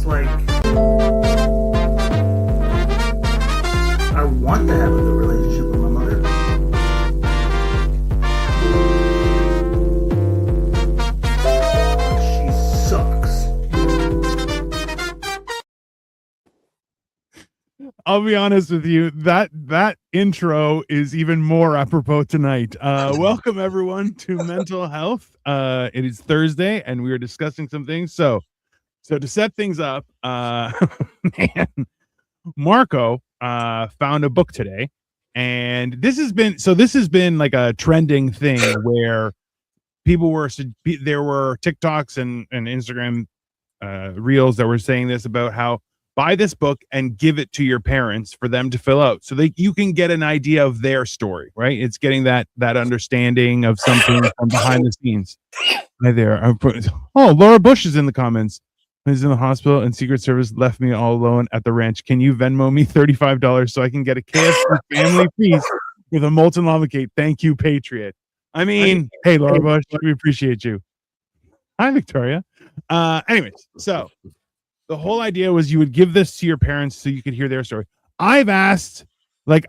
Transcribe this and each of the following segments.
like I want to have a good relationship with my mother. She sucks. I'll be honest with you, that intro is even more apropos tonight. Welcome everyone to Mental Health. It is Thursday and we are discussing some things. So to set things up, man, Marco found a book today, and this has been like a trending thing where people there were TikToks and Instagram reels that were saying this about how buy this book and give it to your parents for them to fill out so that you can get an idea of their story, right? It's getting that understanding of something from behind the scenes. Hi there. Laura Bush is in the comments. He's in the hospital and Secret Service left me all alone at the ranch. Can you Venmo me $35 so I can get a KFC family feast with a molten lava cake? Thank you, Patriot. I mean, hey, Laura Bush, we appreciate you. Hi, Victoria. Anyways, so the whole idea was you would give this to your parents so you could hear their story. I've asked, like,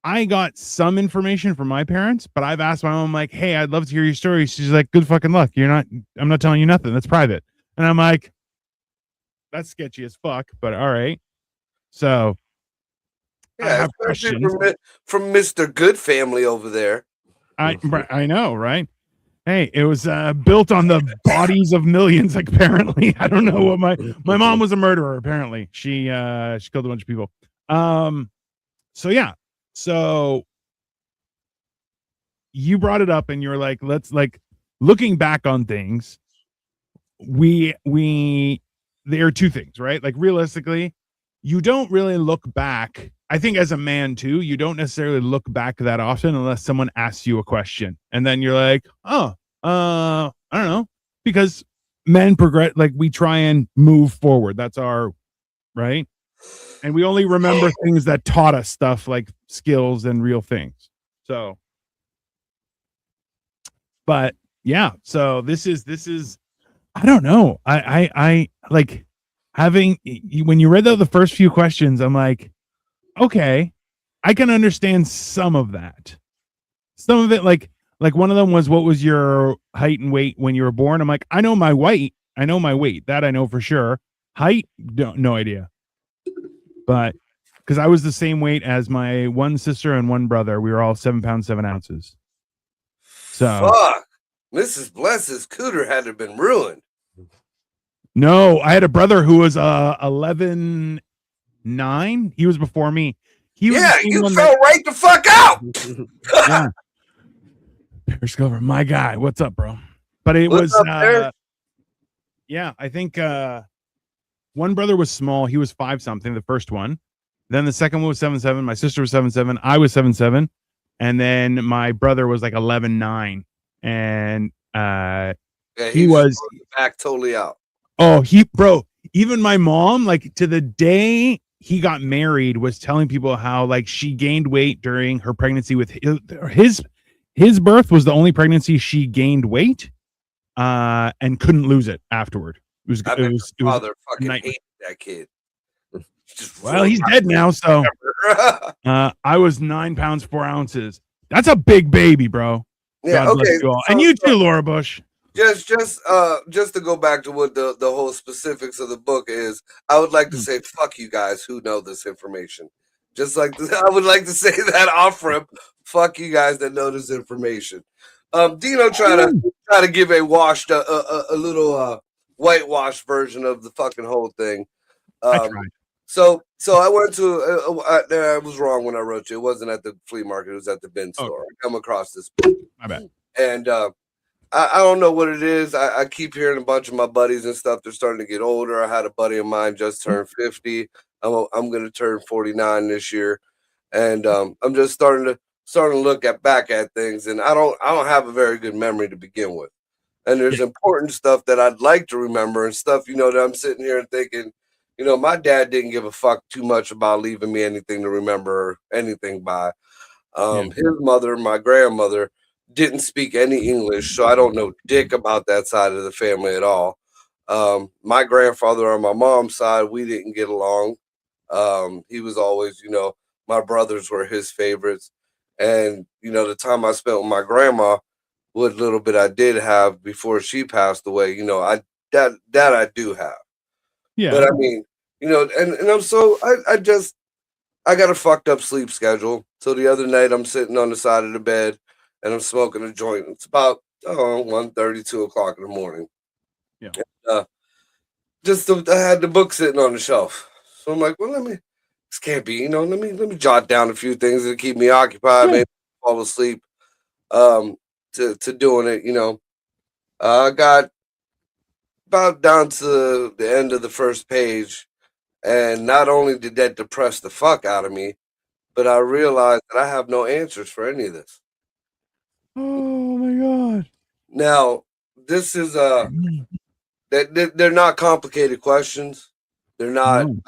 I got some information from my parents, but I've asked my mom, like, hey, I'd love to hear your story. She's like, good fucking luck. I'm not telling you nothing. That's private. And I'm like, that's sketchy as fuck, but all right. So yeah, I have questions from Mr. Good Family over there. I know, right? Hey, it was built on the bodies of millions. Like, apparently, I don't know what my mom was a murderer. Apparently, she killed a bunch of people. So yeah, so you brought it up, and you're like, let's like looking back on things. There are two things, right? Like realistically, you don't really look back. I think as a man too, you don't necessarily look back that often unless someone asks you a question. And then you're like, I don't know. Because men progress, like we try and move forward. That's our, right? And we only remember things that taught us stuff like skills and real things. So, but yeah, so this is, I don't know. I like having, when you read the first few questions, I'm like, okay, I can understand some of that. Some of it, like one of them was, what was your height and weight when you were born? I'm like, I know my weight. That I know for sure. Height, no idea. But because I was the same weight as my one sister and one brother, we were all 7 pounds 7 ounces. So fuck, Mrs. Bless's cooter had to have been ruined. No, I had a brother who was 11'9". He was before me. He was you fell right the fuck out. Yeah. Periscope, my guy. What's up, bro? But it was yeah, I think one brother was small. He was 5 something, the first one. Then the second one was 7'7". My sister was 7'7". I was 7'7". And then my brother was like 11'9". And he was back totally out. Oh, even my mom, like to the day he got married, was telling people how like she gained weight during her pregnancy with his birth was the only pregnancy she gained weight and couldn't lose it afterward. It was father fucking hated that kid. Well, he's dead now, so I was 9 pounds 4 ounces. That's a big baby, bro. Yeah, God bless you all. And you too, Laura Bush. Just to go back to what the whole specifics of the book is, I would like to say fuck you guys who know this information. Just like I would like to say that off rip, fuck you guys that know this information. Dino try to give a washed a little whitewashed version of the fucking whole thing. So I went to I was wrong when I wrote you. It wasn't at the flea market, it was at the bin store. I come across this book. My bad. And I don't know what it is. I keep hearing a bunch of my buddies and stuff. They're starting to get older. I had a buddy of mine just turned 50. I'm going to turn 49 this year, and I'm just starting to look back at things. And I don't have a very good memory to begin with. And there's important stuff that I'd like to remember and stuff, that I'm sitting here and thinking, my dad didn't give a fuck too much about leaving me anything to remember anything by. His mother, my grandmother, didn't speak any English, so I don't know dick about that side of the family at all. My grandfather on my mom's side, we didn't get along. He was always, my brothers were his favorites. And, the time I spent with my grandma, what little bit I did have before she passed away, that I do have. Yeah. But I mean, and I'm so I got a fucked up sleep schedule. So the other night I'm sitting on the side of the bed and I'm smoking a joint. It's about 1:30, 2 o'clock in the morning. Yeah. I had the book sitting on the shelf. So I'm like, well, this can't be, let me jot down a few things that keep me occupied, maybe fall asleep to doing it, I got about down to the end of the first page, and not only did that depress the fuck out of me, but I realized that I have no answers for any of this. Oh my God. Now, this is they're not complicated questions. They're not. No.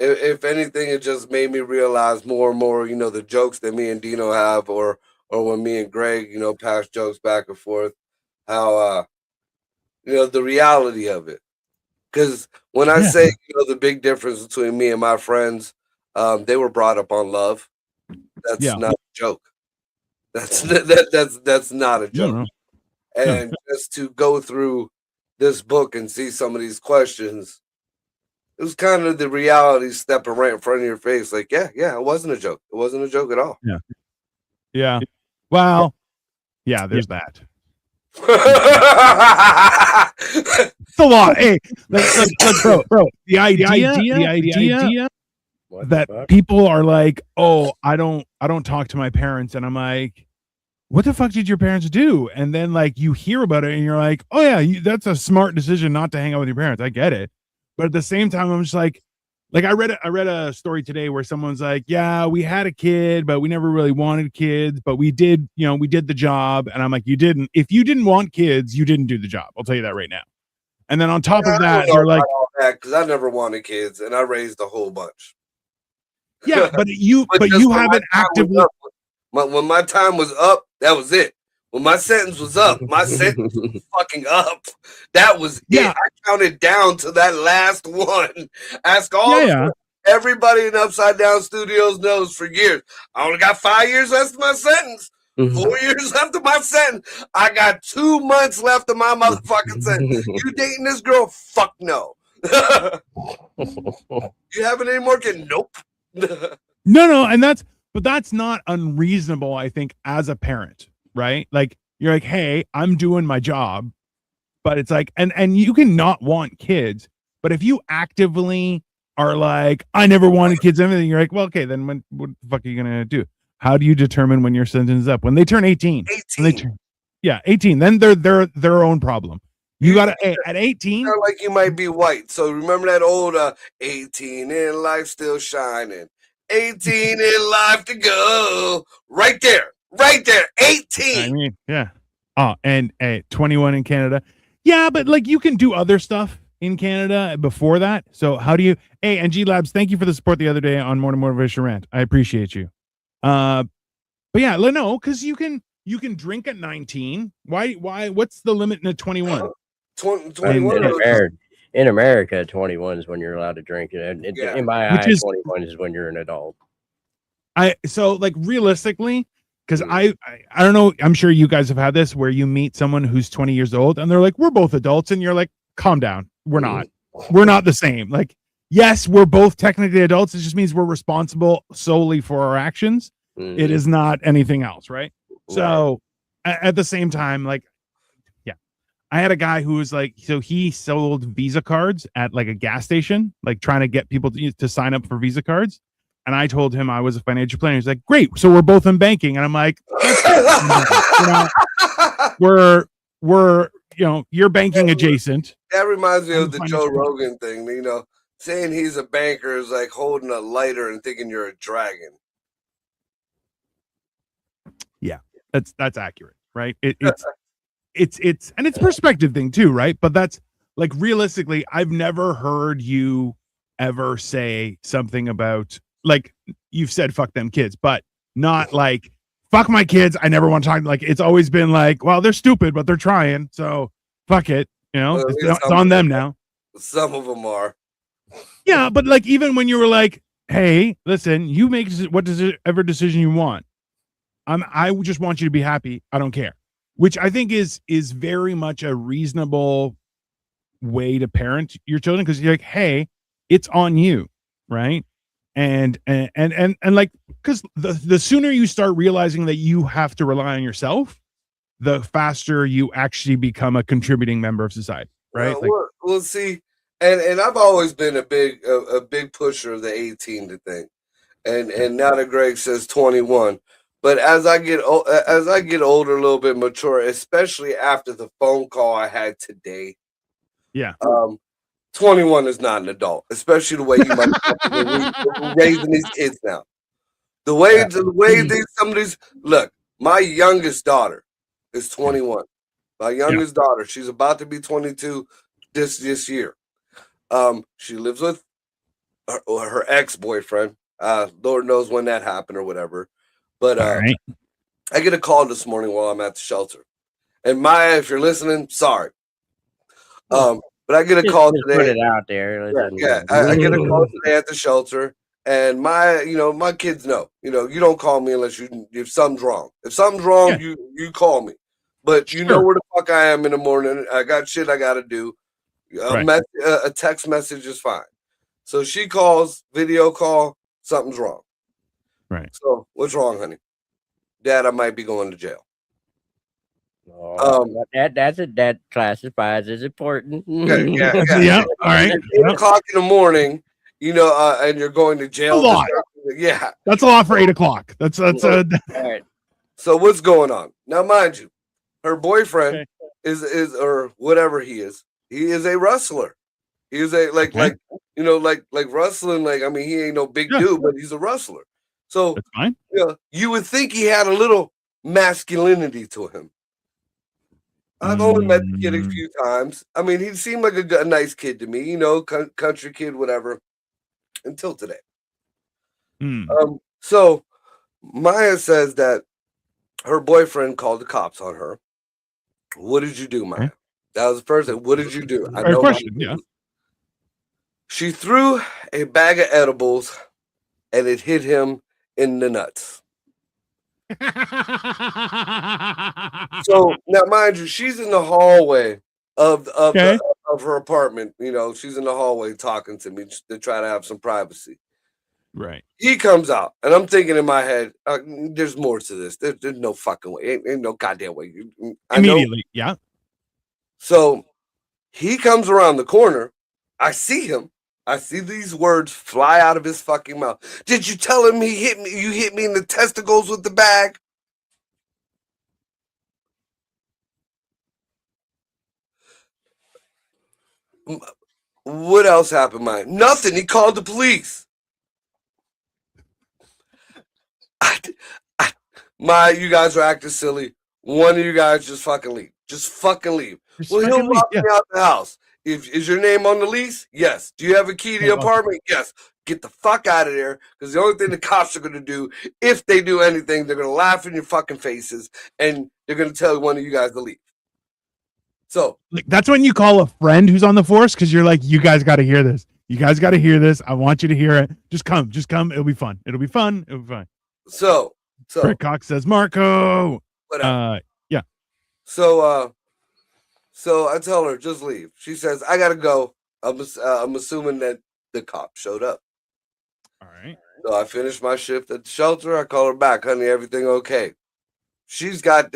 If anything, it just made me realize more and more, the jokes that me and Dino have, or when me and Greg, pass jokes back and forth, how the reality of it. Because when I say, the big difference between me and my friends, they were brought up on love. That's not a joke. That's not a joke. No. And just to go through this book and see some of these questions, it was kind of the reality stepping right in front of your face. Like, yeah, it wasn't a joke. It wasn't a joke at all. Yeah. Well, yeah, there's that. It's a lot. Hey, bro. The idea that people are like, oh, I don't talk to my parents, and I'm like, what the fuck did your parents do? And then like you hear about it, and you're like, oh yeah, that's a smart decision not to hang out with your parents. I get it, but at the same time, I'm just like I read a story today where someone's like, yeah, we had a kid, but we never really wanted kids, but we did the job. And I'm like, you didn't. If you didn't want kids, you didn't do the job. I'll tell you that right now. And then on top of that, you're like, because I never wanted kids, and I raised a whole bunch. Yeah, but you haven't actively. When my time was up, that was it. When my sentence was up, my sentence was fucking up. That was it. I counted down to that last one. Ask everybody in Upside Down Studios knows for years. I only got 5 years left of my sentence. 4 years left of my sentence. I got 2 months left of my motherfucking sentence. You dating this girl? Fuck no. You having any more kids? Nope. No, and that's not unreasonable, I think, as a parent, right? Like you're like, hey, I'm doing my job, but it's like, and you can not want kids, but if you actively are like, I never wanted kids, everything, you're like, well, okay, then what the fuck are you gonna do? How do you determine when your sentence is up? When they turn 18. 18. Then they're their own problem. You gotta at 18. Like you might be white. So remember that old 18 in life still shining. 18 in life to go. Right there. 18. I mean, yeah. Oh, and 21 in Canada. Yeah, but like you can do other stuff in Canada before that. So how do you? Hey, and G Labs, thank you for the support the other day on Morning Motivation Rant. I appreciate you. But yeah, no, because you can drink at 19. Why? What's the limit at 21? 21 in America, 21 is when you're allowed to drink. In my eyes, 21 is when you're an adult. So like realistically, because I don't know, I'm sure you guys have had this where you meet someone who's 20 years old and they're like, we're both adults, and you're like, calm down. We're not the same. Like, yes, we're both technically adults. It just means we're responsible solely for our actions. It is not anything else, right? So at the same time, like, I had a guy who was like, so he sold Visa cards at like a gas station, like trying to get people to sign up for Visa cards. And I told him I was a financial planner. He's like, great. So we're both in banking. And I'm like, we're you're banking adjacent. That reminds me of the Joe Rogan thing. Saying he's a banker is like holding a lighter and thinking you're a dragon. Yeah, that's accurate, right? It's and it's perspective thing too, right? But that's like realistically, I've never heard you ever say something about like you've said fuck them kids, but not like fuck my kids. I never want to talk. Like it's always been like, well, they're stupid, but they're trying, so fuck it. You know, Well, at it's, least it's on them now. Some of them are. Yeah, but like even when you were like, "Hey, listen, you make whatever decision you want. I just want you to be happy. I don't care." Which I think is very much a reasonable way to parent your children, because you're like, "Hey, it's on you," right? And like, because the sooner you start realizing that you have to rely on yourself, the faster you actually become a contributing member of society, right? We'll see. And I've always been a big pusher of the 18 to thing, and now that Greg says 21, but as I get older, a little bit mature, especially after the phone call I had today, 21 is not an adult, especially the way you might raising these kids now. The way some of these look. My youngest daughter is 21. My youngest daughter, she's about to be 22 this year. She lives with her ex-boyfriend. Lord knows when that happened or whatever. But I get a call this morning while I'm at the shelter. And Maya, if you're listening, sorry. But I get a call today. Put it out there. I get a call today at the shelter, and my kids know. You don't call me unless if something's wrong. If something's wrong, you call me. But you know where the fuck I am in the morning. I got shit I got to do. A text message is fine. So she calls, video call, something's wrong. Right. So what's wrong, honey? Dad, I might be going to jail. That classifies as important. Yeah. All right. 8 o'clock in the morning, and you're going to jail. A lot. Yeah. That's a lot for 8 o'clock. That's all right. So what's going on? Now, mind you, her boyfriend is or whatever he is a wrestler. He is like wrestling. Like, I mean, he ain't no big dude, but he's a wrestler. So that's fine. You would think he had a little masculinity to him. I've only met the kid a few times. I mean, he seemed like a nice kid to me, country kid, whatever, until today. So Maya says that her boyfriend called the cops on her. What did you do, Maya? That was the first thing. What did you do? I know question. Yeah. She threw a bag of edibles, and it hit him in the nuts. So now, mind you, she's in the hallway of her apartment. She's in the hallway talking to me to try to have some privacy. Right. He comes out, and I'm thinking in my head, there's more to this. There's no fucking way. Ain't no goddamn way. Immediately, yeah. So he comes around the corner. I see him. I see these words fly out of his fucking mouth. Did you tell him he hit me? You hit me in the testicles with the bag? What else happened, man? Nothing. He called the police. You guys are acting silly. One of you guys just fucking leave. Just fucking leave. He'll lock me out the house. Is your name on the lease? Yes. Do you have a key to the apartment? Yes. Get the fuck out of there, because the only thing the cops are going to do, if they do anything, they're going to laugh in your fucking faces, and they're going to tell one of you guys to leave. So that's when you call a friend who's on the force, because you're like, you guys got to hear this. You guys got to hear this. I want you to hear it. Just come. It'll be fun. It'll be fun. So Brett Cox says, Marco. Yeah. So I tell her, just leave. She says, I gotta go. I'm assuming that the cop showed up. All right. So I finished my shift at the shelter. I call her back, honey, everything okay? She's got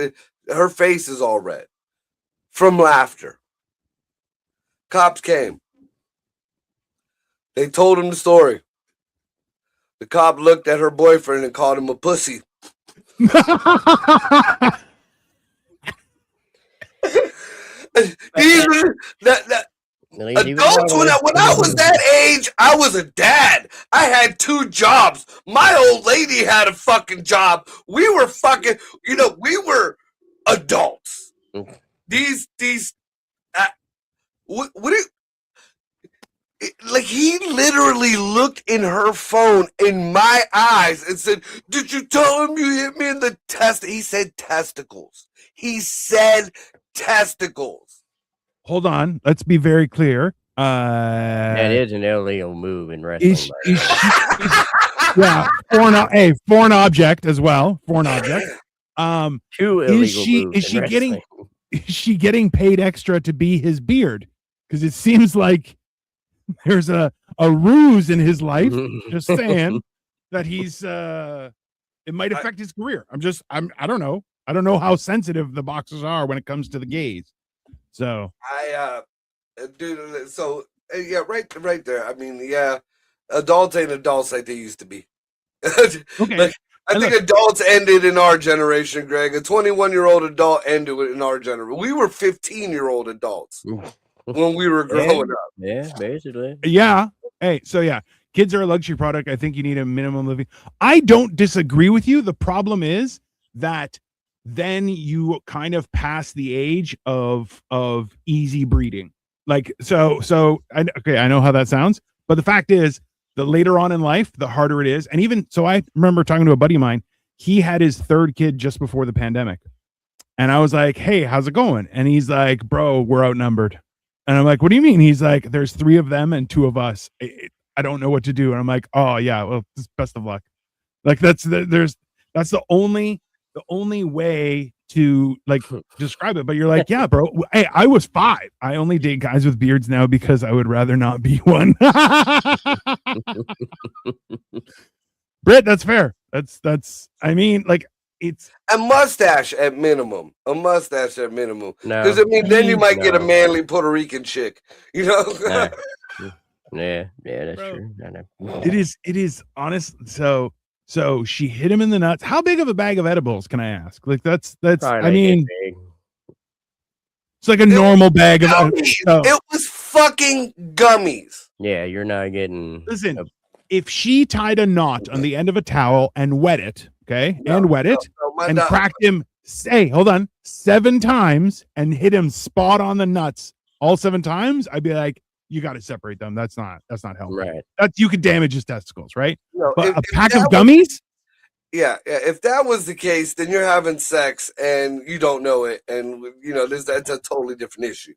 her face is all red from laughter. Cops came. They told him the story. The cop looked at her boyfriend and called him a pussy. Adults, when I was that age, I was a dad. I had 2 jobs. My old lady had a fucking job. We were fucking, we were adults. He literally looked in her phone in my eyes and said, did you tell him you hit me in the test? He said testicles. He said testicles. hold on. Let's be very clear. That is an illegal move in wrestling. Yeah, foreign object as well. Foreign object. Two illegal moves. Is she getting paid extra to be his beard? Because it seems like there's a ruse in his life. Just saying that he's it might affect his career. I don't know. I don't know how sensitive the boxers are when it comes to the gays. So dude, so yeah, right there. I mean, yeah, adults ain't adults like they used to be. Okay. I think adults ended in our generation, Greg. A 21-year-old adult ended in our generation. We were 15-year-old adults when we were growing up. Yeah, basically. Yeah. Hey, so yeah, kids are a luxury product. I think you need a minimum living. I don't disagree with you. The problem is that then you kind of pass the age of easy breeding. Like, so I know how that sounds, but the fact is, the later on in life, the harder it is. And even so, I remember talking to a buddy of mine. He had his third kid just before the pandemic. And I was like, hey, how's it going? And he's like, bro, we're outnumbered. And I'm like, what do you mean? He's like, there's 3 of them and 2 of us. I don't know what to do. And I'm like, oh yeah, well, best of luck. Like that's the only way to like describe it. But you're like, yeah, bro. Hey, I was 5. I only date guys with beards now because I would rather not be one. Britt, that's fair. That's I mean, like, it's a mustache at minimum. Because I mean, then you might get a manly Puerto Rican chick, you know. Yeah, that's bro, true. It is honest. So she hit him in the nuts. How big of a bag of edibles can I ask? Like that's I mean, it's like a normal bag of gummies. It was fucking gummies. Yeah, you're not getting. Listen, if she tied a knot on the end of a towel and wet it, and cracked him, hold on, 7 times and hit him spot on the nuts all 7 times, I'd be like, you got to separate them. That's not healthy. Right. You could damage his testicles, right? But if a pack of gummies? Yeah, if that was the case, then you're having sex and you don't know it, and you know that's a totally different issue.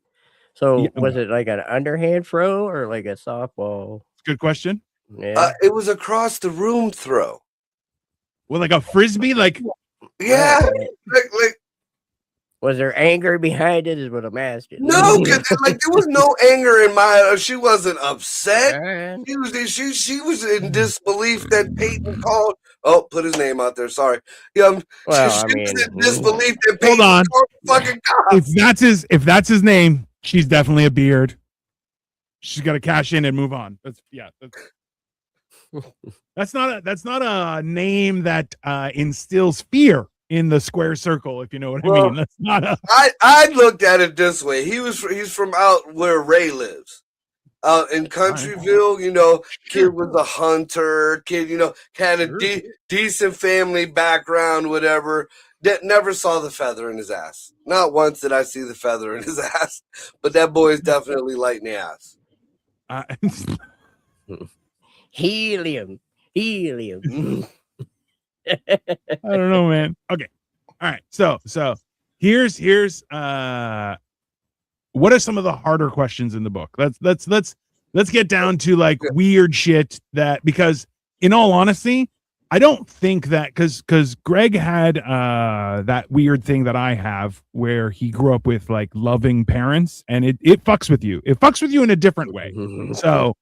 So was it like an underhand throw or like a softball? Good question. Yeah, it was across the room throw. Well, like a frisbee, like yeah, like. Was there anger behind it? Is what I'm asking. No, like there was no anger in my. She wasn't upset. She was in disbelief that Peyton called. Oh, put his name out there. Sorry. She was in disbelief that Peyton called fucking cops. If that's his name, she's definitely a beard. She's got to cash in and move on. That's not a name that instills fear in the square circle, if you know what I mean. That's not a. I looked at it this way. He's from out where Ray lives, out in Countryville. You know, kid was a hunter. Kid, you know, had a decent family background, whatever. That never saw the feather in his ass. Not once did I see the feather in his ass. But that boy is definitely light in the ass. Helium. I don't know, man. Okay. All right. So here's what are some of the harder questions in the book? Let's get down to like weird shit because in all honesty, I don't think that because Greg had that weird thing that I have where he grew up with like loving parents and it fucks with you. It fucks with you in a different way. So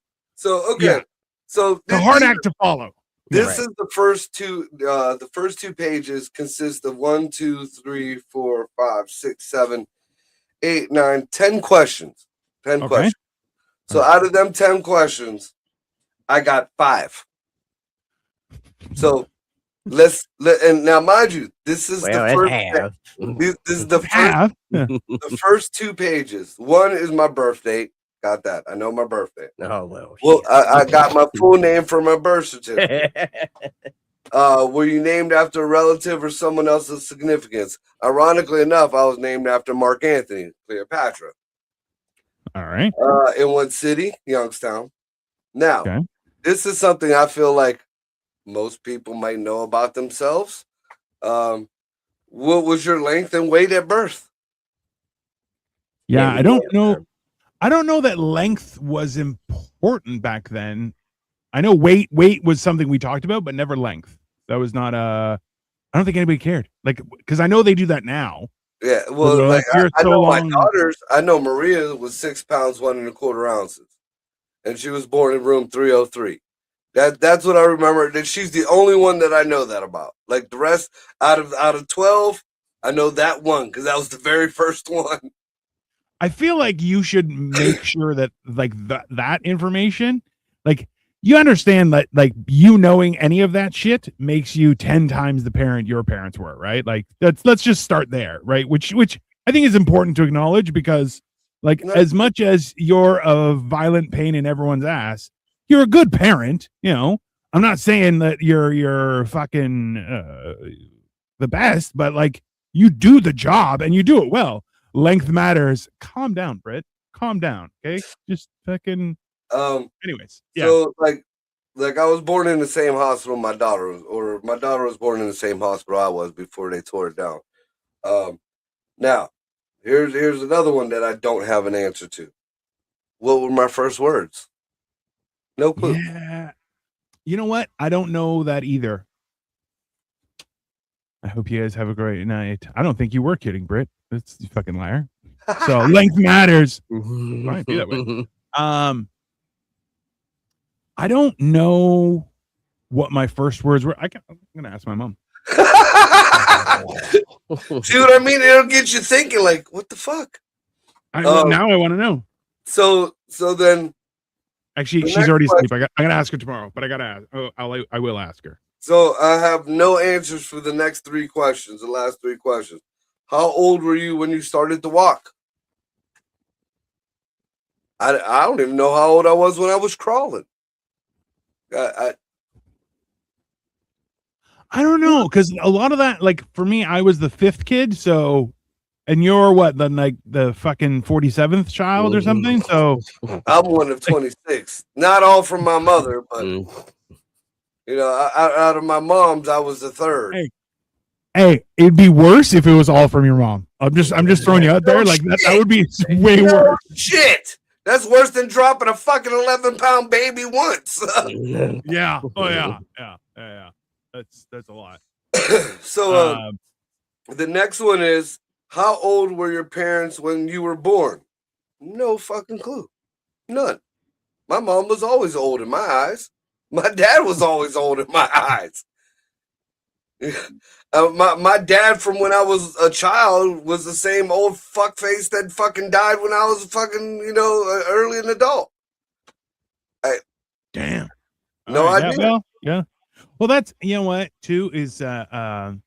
okay. Yeah. So the hard act to follow. This is the first two. The first 2 pages consist of 1, 2, 3, 4, 5, 6, 7, 8, 9, 10 questions. 10 questions. So out of them 10 questions, I got 5. So and now mind you, this is the first half. This is the first 2 pages. 1 is my birth date. Got that. I know my birthday. Oh, well. Well, I got my full name for my birth certificate. Were you named after a relative or someone else's significance? Ironically enough, I was named after Mark Anthony, Cleopatra. All right. In what city? Youngstown. Now, this is something I feel like most people might know about themselves. What was your length and weight at birth? Yeah, I don't know. I don't know that length was important back then. I know weight was something we talked about, but never length. That was not I don't think anybody cared. Like, because I know they do that now. Yeah, well, like you're I so know my long- daughters. I know Maria was 6 pounds 1.25 ounces, and she was born in room 303. That's what I remember. That she's the only one that I know that about. Like the rest, out of 12, I know that one because that was the very first one. I feel like you should make sure that like that information, like you understand that like you knowing any of that shit makes you 10 times the parent your parents were, right? Like let's just start there, right? Which I think is important to acknowledge because like as much as you're a violent pain in everyone's ass, you're a good parent, you know. I'm not saying that you're fucking the best, but like you do the job and you do it well. Length matters. Calm down, Britt. Calm down, okay? Just fucking. Anyways, yeah. So like I was born in the same hospital my daughter was, or my daughter was born in the same hospital I was before they tore it down. Now, here's another one that I don't have an answer to. What were my first words? No clue. Yeah. You know what? I don't know that either. I hope you guys have a great night. I don't think you were kidding, Britt. That's you fucking liar. So length matters. Might be that way. I don't know what my first words were. I'm gonna ask my mom. See what I mean? It'll get you thinking, like, what the fuck? Now I want to know. So then, actually, she's already asleep. I'm gonna ask her tomorrow, but I gotta ask. I will ask her. So I have no answers for the next 3 questions. The last 3 questions. How old were you when you started to walk? I don't even know how old I was when I was crawling. I don't know, because a lot of that, like for me, I was the 5th kid, so and you're what, the fucking 47th child or something. So I'm one of 26. Not all from my mother, but you know, out of my mom's, I was the 3rd. Hey, it'd be worse if it was all from your mom. I'm just throwing you out there. Like that would be way worse. Shit. That's worse than dropping a fucking 11-pound baby once. Yeah. Oh yeah. That's a lot. So the next one is, how old were your parents when you were born? No fucking clue. None. My mom was always old in my eyes. My dad was always old in my eyes. My dad from when I was a child was the same old fuckface that fucking died when I was fucking, you know, early an adult. Damn. No idea. Yeah, well, yeah. Well, that's, you know what, too, is I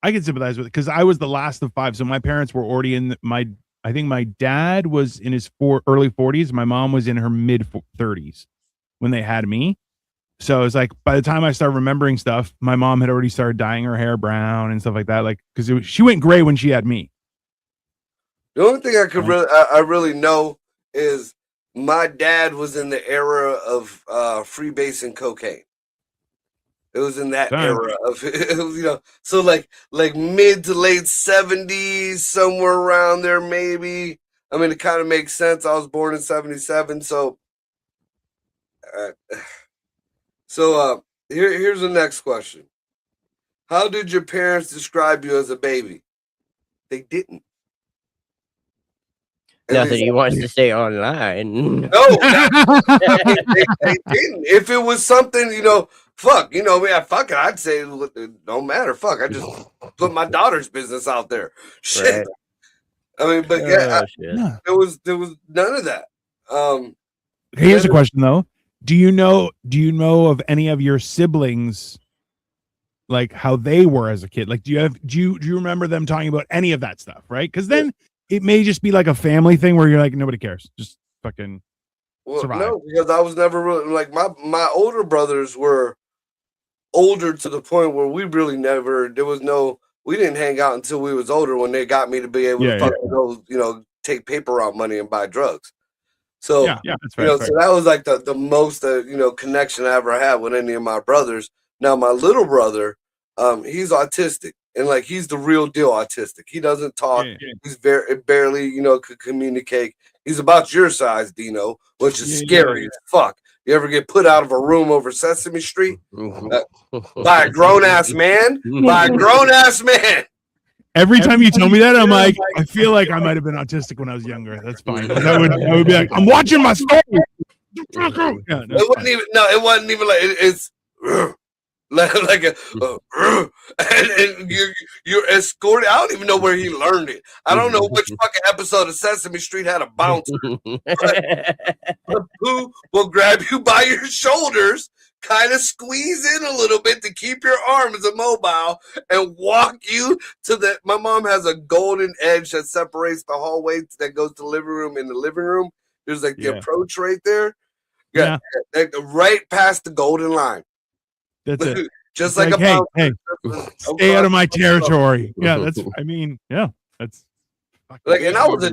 can sympathize with it because I was the last of 5. So my parents were already in I think my dad was in his early 40s. My mom was in her mid 30s when they had me. So it's like by the time I started remembering stuff, my mom had already started dyeing her hair brown and stuff like that. Like, because she went gray when she had me. The only thing I could I really know is my dad was in the era of freebase cocaine. It was in that era of, you know, so like mid to late 70s, somewhere around there, maybe. I mean, it kind of makes sense. I was born in 77, so. Here's the next question. How did your parents describe you as a baby? They didn't. Nothing. He wants to stay online. No, they didn't. If it was something, you know, fuck, you know, fuck it. I'd say it don't matter. Fuck, I just put my daughter's business out there. Shit. Right. I mean, but there was none of that. Here's a question though. Do you know of any of your siblings, like how they were as a kid? Like, do you remember them talking about any of that stuff? Right? Because then it may just be like a family thing where you're like, nobody cares, just fucking survive. No, because I was never really like my older brothers were older to the point where we really never. We didn't hang out until we was older when they got me to be able to fucking go, you know, take paper route money and buy drugs. So, that's fair, you know, so that was like the most, you know, connection I ever had with any of my brothers. Now, my little brother, he's autistic. and like he's the real deal autistic. He doesn't talk. Yeah. He's barely, could communicate. He's about your size, Dino, which is scary as fuck. You ever get put out of a room over Sesame Street by a grown ass man? By a grown ass man. Every time you tell me that, I'm like, I feel like I might have been autistic when I was younger. That's fine. I would be like, I'm watching my story. Yeah, It wasn't even like it's like a and you're escorted. I don't even know where he learned it. I don't know which fucking episode of Sesame Street had a bouncer. Who will grab you by your shoulders, kind of squeeze in a little bit to keep your arms immobile, and walk you to the. My mom has a golden edge that separates the hallway that goes to the living room and the living room. There's like the approach right there. Yeah. Right past the golden line. That's it. Just like a hey, stay out of my territory. Yeah, that's. I mean, yeah, that's. Like, and I was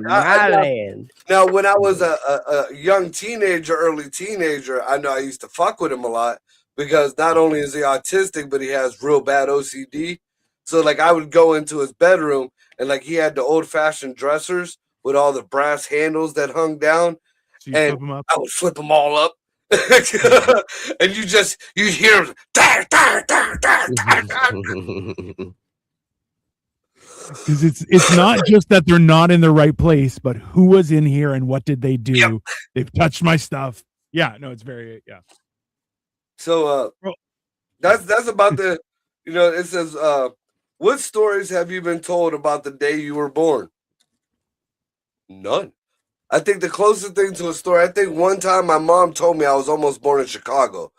now when I was a young teenager, early teenager, I know I used to fuck with him a lot because not only is he autistic, but he has real bad OCD. So like I would go into his bedroom and like he had the old fashioned dressers with all the brass handles that hung down, So and I would flip them all up. And you hear them because it's not just that they're not in the right place, but who was in here and what did they do? Yep. They've touched my stuff. Yeah, no, it's very So that's about the it says what stories have you been told about the day you were born? None. I think the closest thing to a story, I think one time my mom told me I was almost born in Chicago.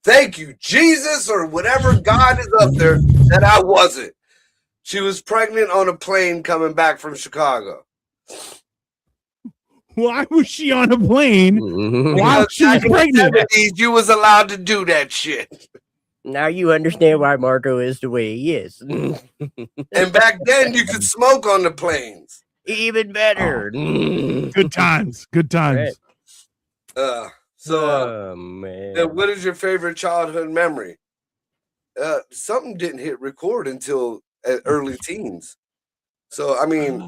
Thank you, Jesus, or whatever God is up there, that I wasn't. She was pregnant on a plane coming back from Chicago. Why was she on a plane while she was pregnant? You was allowed to do that shit. Now you understand why Marco is the way he is. And back then, you could smoke on the planes. Even better. Good times. Good times. Man. What is your favorite childhood memory? Something didn't hit record until early teens. So, I mean...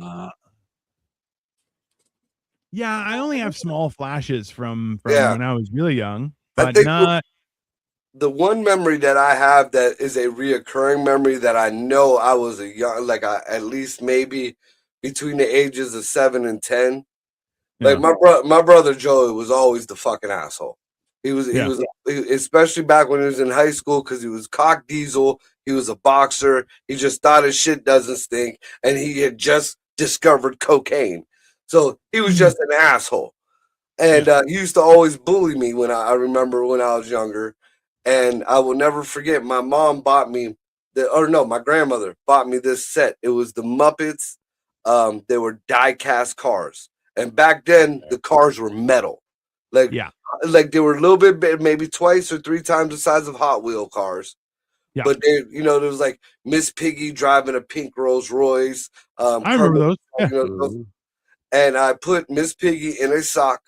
yeah, I only have small flashes from when I was really young. But the one memory that I have that is a reoccurring memory that I know I was at least maybe between the ages of 7 and 10. Like my brother Joey was always the fucking asshole. He was especially back when he was in high school because he was cock diesel. He was a boxer. He just thought his shit doesn't stink, and he had just discovered cocaine. So he was just an asshole. And he used to always bully me when I remember when I was younger. And I will never forget, my mom bought me my grandmother bought me this set. It was the Muppets. They were die-cast cars. And back then, the cars were metal. Like they were a little bit, maybe twice or 3 times the size of Hot Wheel cars. Yeah. But there was like Miss Piggy driving a pink Rolls Royce. I remember those. And I put Miss Piggy in a sock,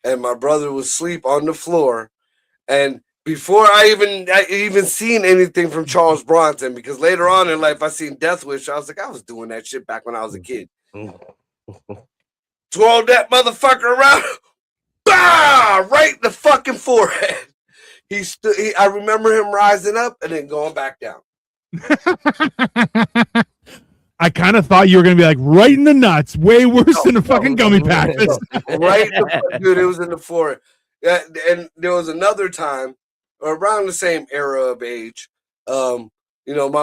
and my brother was asleep on the floor. And before I even seen anything from Charles Bronson, because later on in life I seen Death Wish, I was like, I was doing that shit back when I was a kid. Twirled that motherfucker around, bah, right in the fucking forehead. I remember him rising up and then going back down. I kind of thought you were going to be like right in the nuts, way worse than a fucking gummy pack. Right in the, dude, it was in the forehead. And there was another time, around the same era of age, my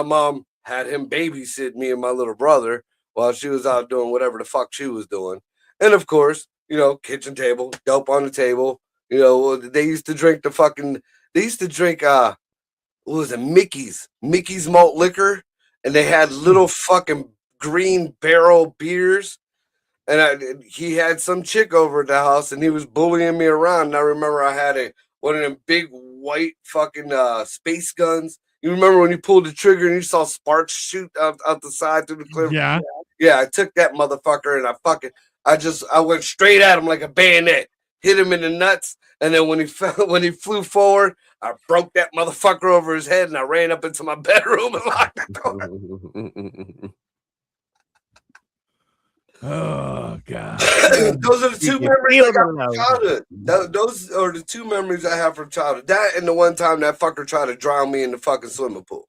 mom had him babysit me and my little brother while she was out doing whatever the fuck she was doing. And of course, kitchen table, dope on the table. They used to drink what was it, Mickey's malt liquor. And they had little fucking green barrel beers. And he had some chick over at the house and he was bullying me around. And I remember I had one of them big white fucking space guns. You remember when you pulled the trigger and you saw sparks shoot out the side through the cliff? Yeah. Yeah, I took that motherfucker and I went straight at him like a bayonet. hit him in the nuts, and then when he flew forward, I broke that motherfucker over his head, and I ran up into my bedroom and locked the door. Oh God. Those are the two memories I got from childhood. Those are the two memories I have from childhood. That and the one time that fucker tried to drown me in the fucking swimming pool.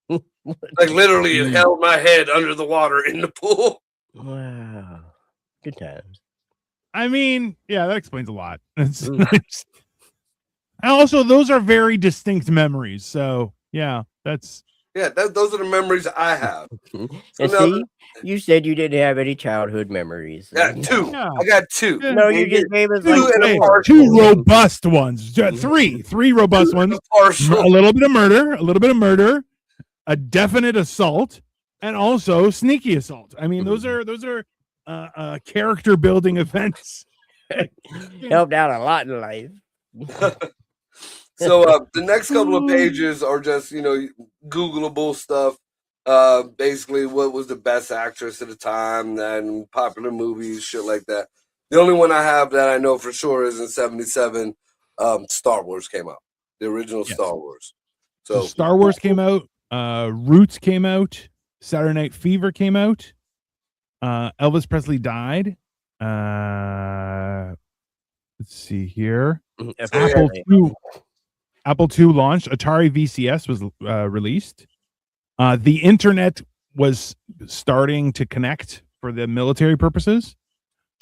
Like literally, it held my head under the water in the pool. Wow, good times. I mean, yeah, that explains a lot. And also, those are very distinct memories. So, yeah, that's. Yeah, those are the memories I have. And see, you said you didn't have any childhood memories. Yeah, two. Yeah. I got two. No, you just gave us Two like and a Hey, partial. two robust ones. Three robust ones. Partial. A little bit of murder, a definite assault, and also sneaky assault. I mean, those are character building events. helped out a lot in life. So the next couple of pages are just, Googleable stuff. Basically, what was the best actress at the time and popular movies, shit like that. The only one I have that I know for sure is in 77, Star Wars came out. The original Star Wars. So Star Wars came out. Roots came out. Saturday Night Fever came out. Elvis Presley died. Let's see here. Apple II launched. Atari VCS was released. The internet was starting to connect for the military purposes.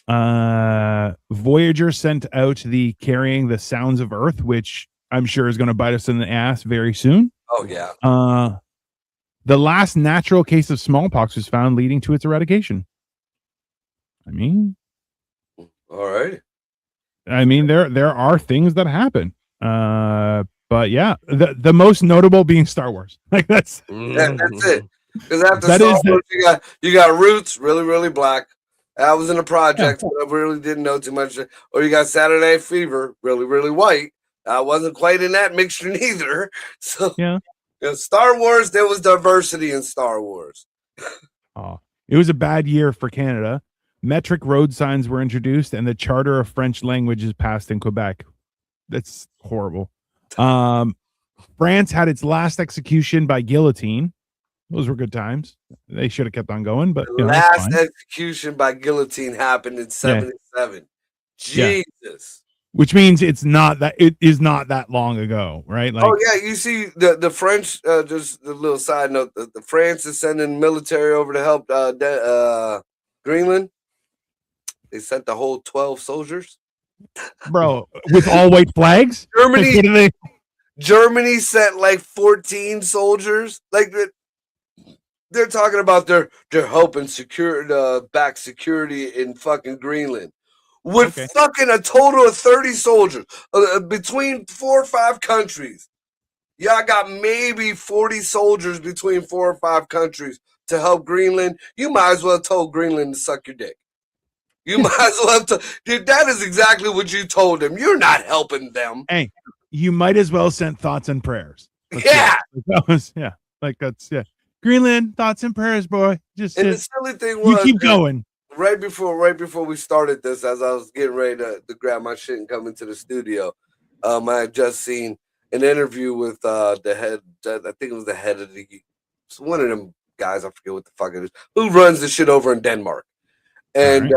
Voyager sent out the Carrying the Sounds of Earth, which I'm sure is going to bite us in the ass very soon. Oh, yeah. The last natural case of smallpox was found, leading to its eradication. I mean, all right. I mean, there are things that happen. But yeah, the most notable being Star Wars. Like that's it. Because after Star Wars, you got Roots, really, really black. I was in a project, but I really didn't know too much. Or you got Saturday Night Fever, really, really white. I wasn't quite in that mixture neither. So Star Wars, there was diversity in Star Wars. It was a bad year for Canada. Metric road signs were introduced, and the Charter of French languages passed in Quebec. That's horrible. France had its last execution by guillotine. Those were good times. They should have kept on going, but the last execution by guillotine happened in 77. Jesus. Which means it is not that long ago, right? Like, oh yeah, you see the French. Just a little side note: the France is sending military over to help Greenland. They sent the whole 12 soldiers, bro, with all white flags. Germany sent like 14 soldiers. Like they're talking about they're helping secure back security in fucking Greenland. With fucking a total of 30 soldiers between 4 or 5 countries. Y'all got maybe 40 soldiers between 4 or 5 countries to help Greenland. You might as well have told Greenland to suck your dick. You might as well have dude, that is exactly what you told them. You're not helping them. Hey, you might as well send thoughts and prayers. Greenland, thoughts and prayers, boy. The silly thing was, you keep going. Right before we started this, as I was getting ready to grab my shit and come into the studio, I had just seen an interview with the head. I think it was the head of one of them guys. I forget what the fuck it is. Who runs the shit over in Denmark? And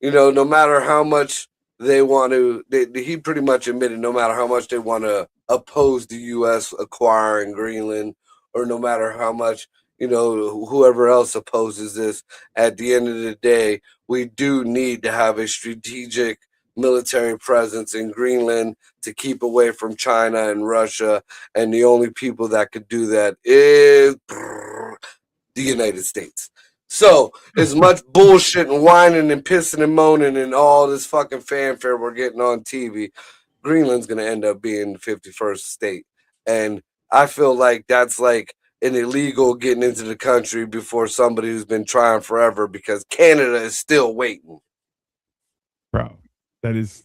no matter how much they want to, he pretty much admitted no matter how much they want to oppose the U.S. acquiring Greenland, or no matter how much. Whoever else opposes this, at the end of the day, we do need to have a strategic military presence in Greenland to keep away from China and Russia. And the only people that could do that is the United States. So as much bullshit and whining and pissing and moaning and all this fucking fanfare we're getting on TV, Greenland's going to end up being the 51st state. And I feel like that's like an illegal getting into the country before somebody who's been trying forever, because Canada is still waiting. Bro, that is,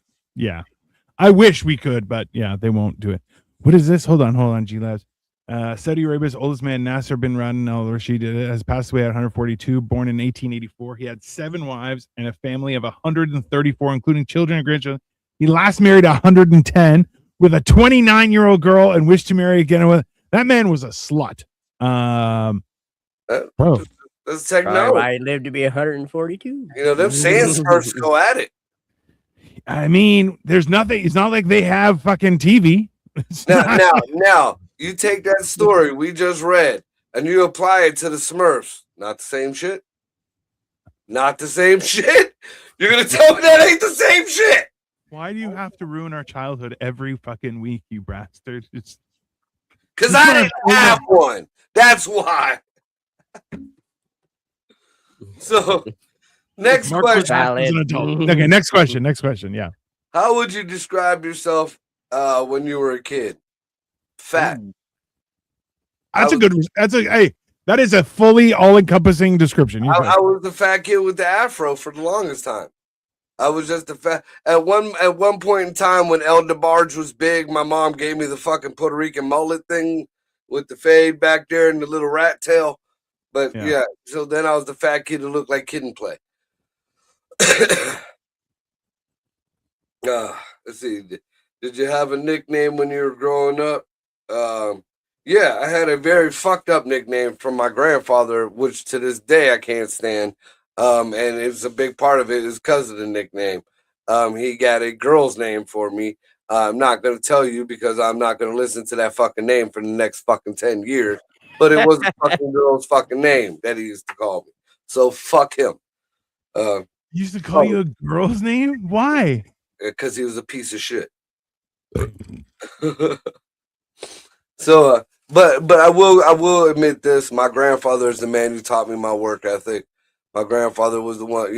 I wish we could, but they won't do it. What is this? Hold on, G-Labs. Saudi Arabia's oldest man, Nasser bin Radin al Rashid, has passed away at 142. Born in 1884, he had 7 wives and a family of 134, including children and grandchildren. He last married 110 with a 29-year-old girl and wished to marry again. With that man was a slut. Bro, that's technology. I lived to be 142. You know, them sand smurfs go at it. I mean, there's nothing. It's not like they have fucking TV. Now, you take that story we just read and you apply it to the Smurfs. Not the same shit. Not the same shit. You're gonna tell me that ain't the same shit. Why do you have to ruin our childhood every fucking week, you bastard? It's because I didn't have one. That's why. So, next question. Okay, next question. Next question. Yeah. How would you describe yourself when you were a kid? Fat. That is a fully all-encompassing description. I was the fat kid with the afro for the longest time. I was just a fat. At one point in time when El DeBarge was big, my mom gave me the fucking Puerto Rican mullet thing with the fade back there and the little rat tail. But yeah, so then I was the fat kid who looked like Kid and Play. Let's see. Did you have a nickname when you were growing up? Yeah, I had a very fucked up nickname from my grandfather, which to this day I can't stand. And it's a big part of it is because of the nickname. He got a girl's name for me. I'm not going to tell you because I'm not going to listen to that fucking name for the next fucking 10 years. But it was a fucking girl's fucking name that he used to call me. So fuck him. He used to call you a girl's name? Why? Because he was a piece of shit. So, but I will admit this. My grandfather is the man who taught me my work ethic. My grandfather was the one,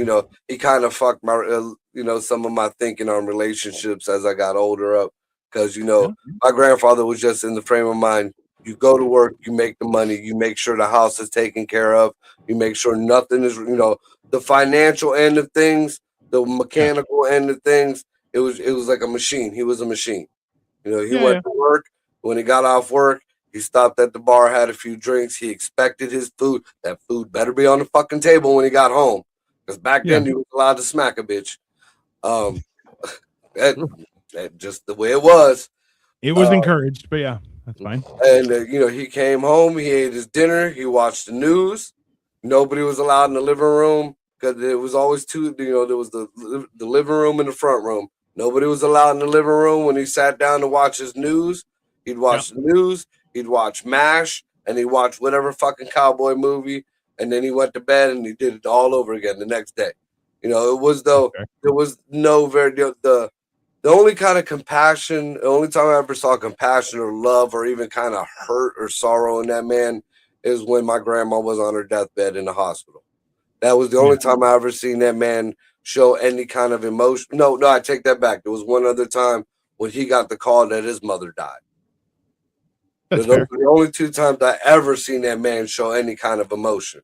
he kind of fucked my, some of my thinking on relationships as I got older up. Because, my grandfather was just in the frame of mind. You go to work, you make the money, you make sure the house is taken care of. You make sure nothing is, the financial end of things, the mechanical end of things. It was like a machine. He was a machine. He went to work. When he got off work, he stopped at the bar, had a few drinks. He expected his food. That food better be on the fucking table when he got home. Because back then, he was allowed to smack a bitch. That just the way it was. It was encouraged, but yeah, that's fine. And, he came home. He ate his dinner. He watched the news. Nobody was allowed in the living room because it was always there was the living room and the front room. Nobody was allowed in the living room when he sat down to watch his news. He'd watch the news, he'd watch MASH, and he'd watch whatever fucking cowboy movie, and then he went to bed and he did it all over again the next day. It was though there was no the only kind of compassion, the only time I ever saw compassion or love or even kind of hurt or sorrow in that man is when my grandma was on her deathbed in the hospital. That was the only time I ever seen that man show any kind of emotion. No, I take that back. There was one other time when he got the call that his mother died. Those are the only 2 times I ever seen that man show any kind of emotion.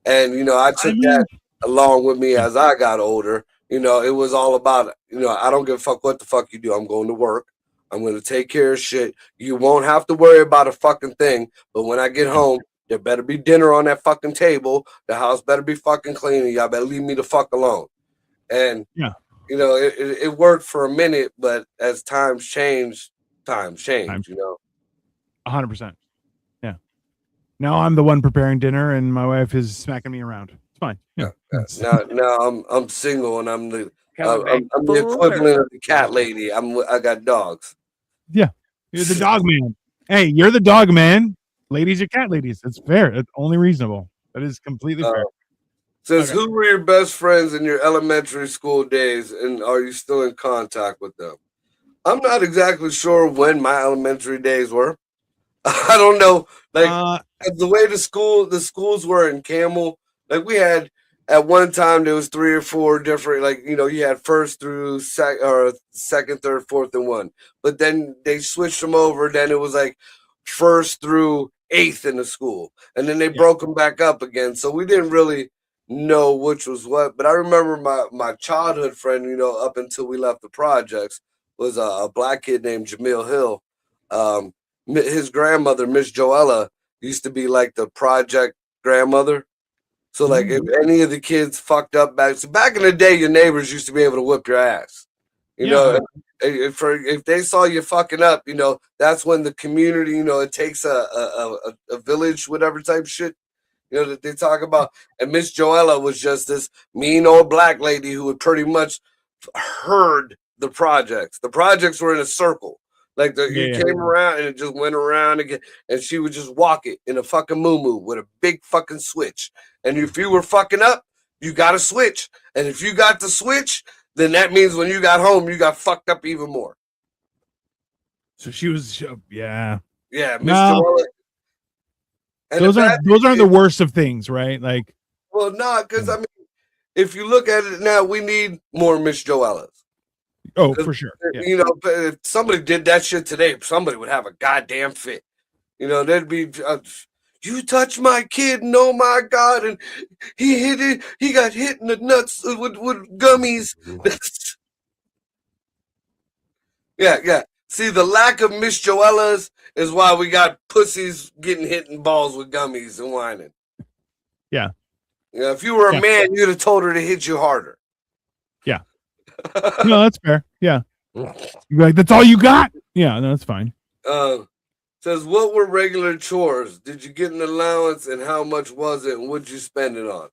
And, I took that along with me as I got older. It was all about, I don't give a fuck what the fuck you do. I'm going to work. I'm going to take care of shit. You won't have to worry about a fucking thing. But when I get home, there better be dinner on that fucking table. The house better be fucking clean. And y'all better leave me the fuck alone. And, it worked for a minute. But as times change, 100%. Yeah. Now I'm the one preparing dinner, and my wife is smacking me around. It's fine. Yeah. Now I'm single, and I'm the equivalent of the cat lady. I got dogs. Yeah, you're the dog man. Hey, you're the dog man. Ladies are cat ladies. That's fair. That's only reasonable. That is completely fair. Says, who were your best friends in your elementary school days, and are you still in contact with them? I'm not exactly sure when my elementary days were. I don't know. Like the way the schools were in Camel, like we had at one time there was 3 or 4 different, you had first through second, third, fourth, and 1. But then they switched them over. Then it was like first through 8th in the school, and then they broke them back up again. So we didn't really know which was what. But I remember my childhood friend, up until we left the projects, was a black kid named Jamil Hill. his grandmother, Miss Joella, used to be like the project grandmother. So like if any of the kids fucked up back in the day, your neighbors used to be able to whip your ass. You know, if they saw you fucking up, you know, that's when the community, you know, it takes a village, whatever type shit, you know, that they talk about. And Miss Joella was just this mean old black lady who had pretty much heard the projects. The projects were in a circle. Like you came around and it just went around again, and she would just walk it in a fucking moo with a big fucking switch. And if you were fucking up, you got a switch. And if you got the switch, then that means when you got home, you got fucked up even more. So she was, yeah. Yeah, Mr. Those aren't the worst of things, right? Like, well, no, because I mean, if you look at it now, we need more Miss Joellas. Oh, for sure. Yeah. You know, if somebody did that shit today, somebody would have a goddamn fit. You know, there'd be, you touched my kid, and oh my God, and he hit it. He got hit in the nuts with gummies. Yeah. See, the lack of Miss Joellas is why we got pussies getting hit in balls with gummies and whining. Yeah. Yeah. If you were a man, you'd have told her to hit you harder. Yeah. No, that's fair. Yeah. You're like, that's all you got? Yeah, no, that's fine. Says, what were regular chores? Did you get an allowance, and how much was it, and what'd you spend it on?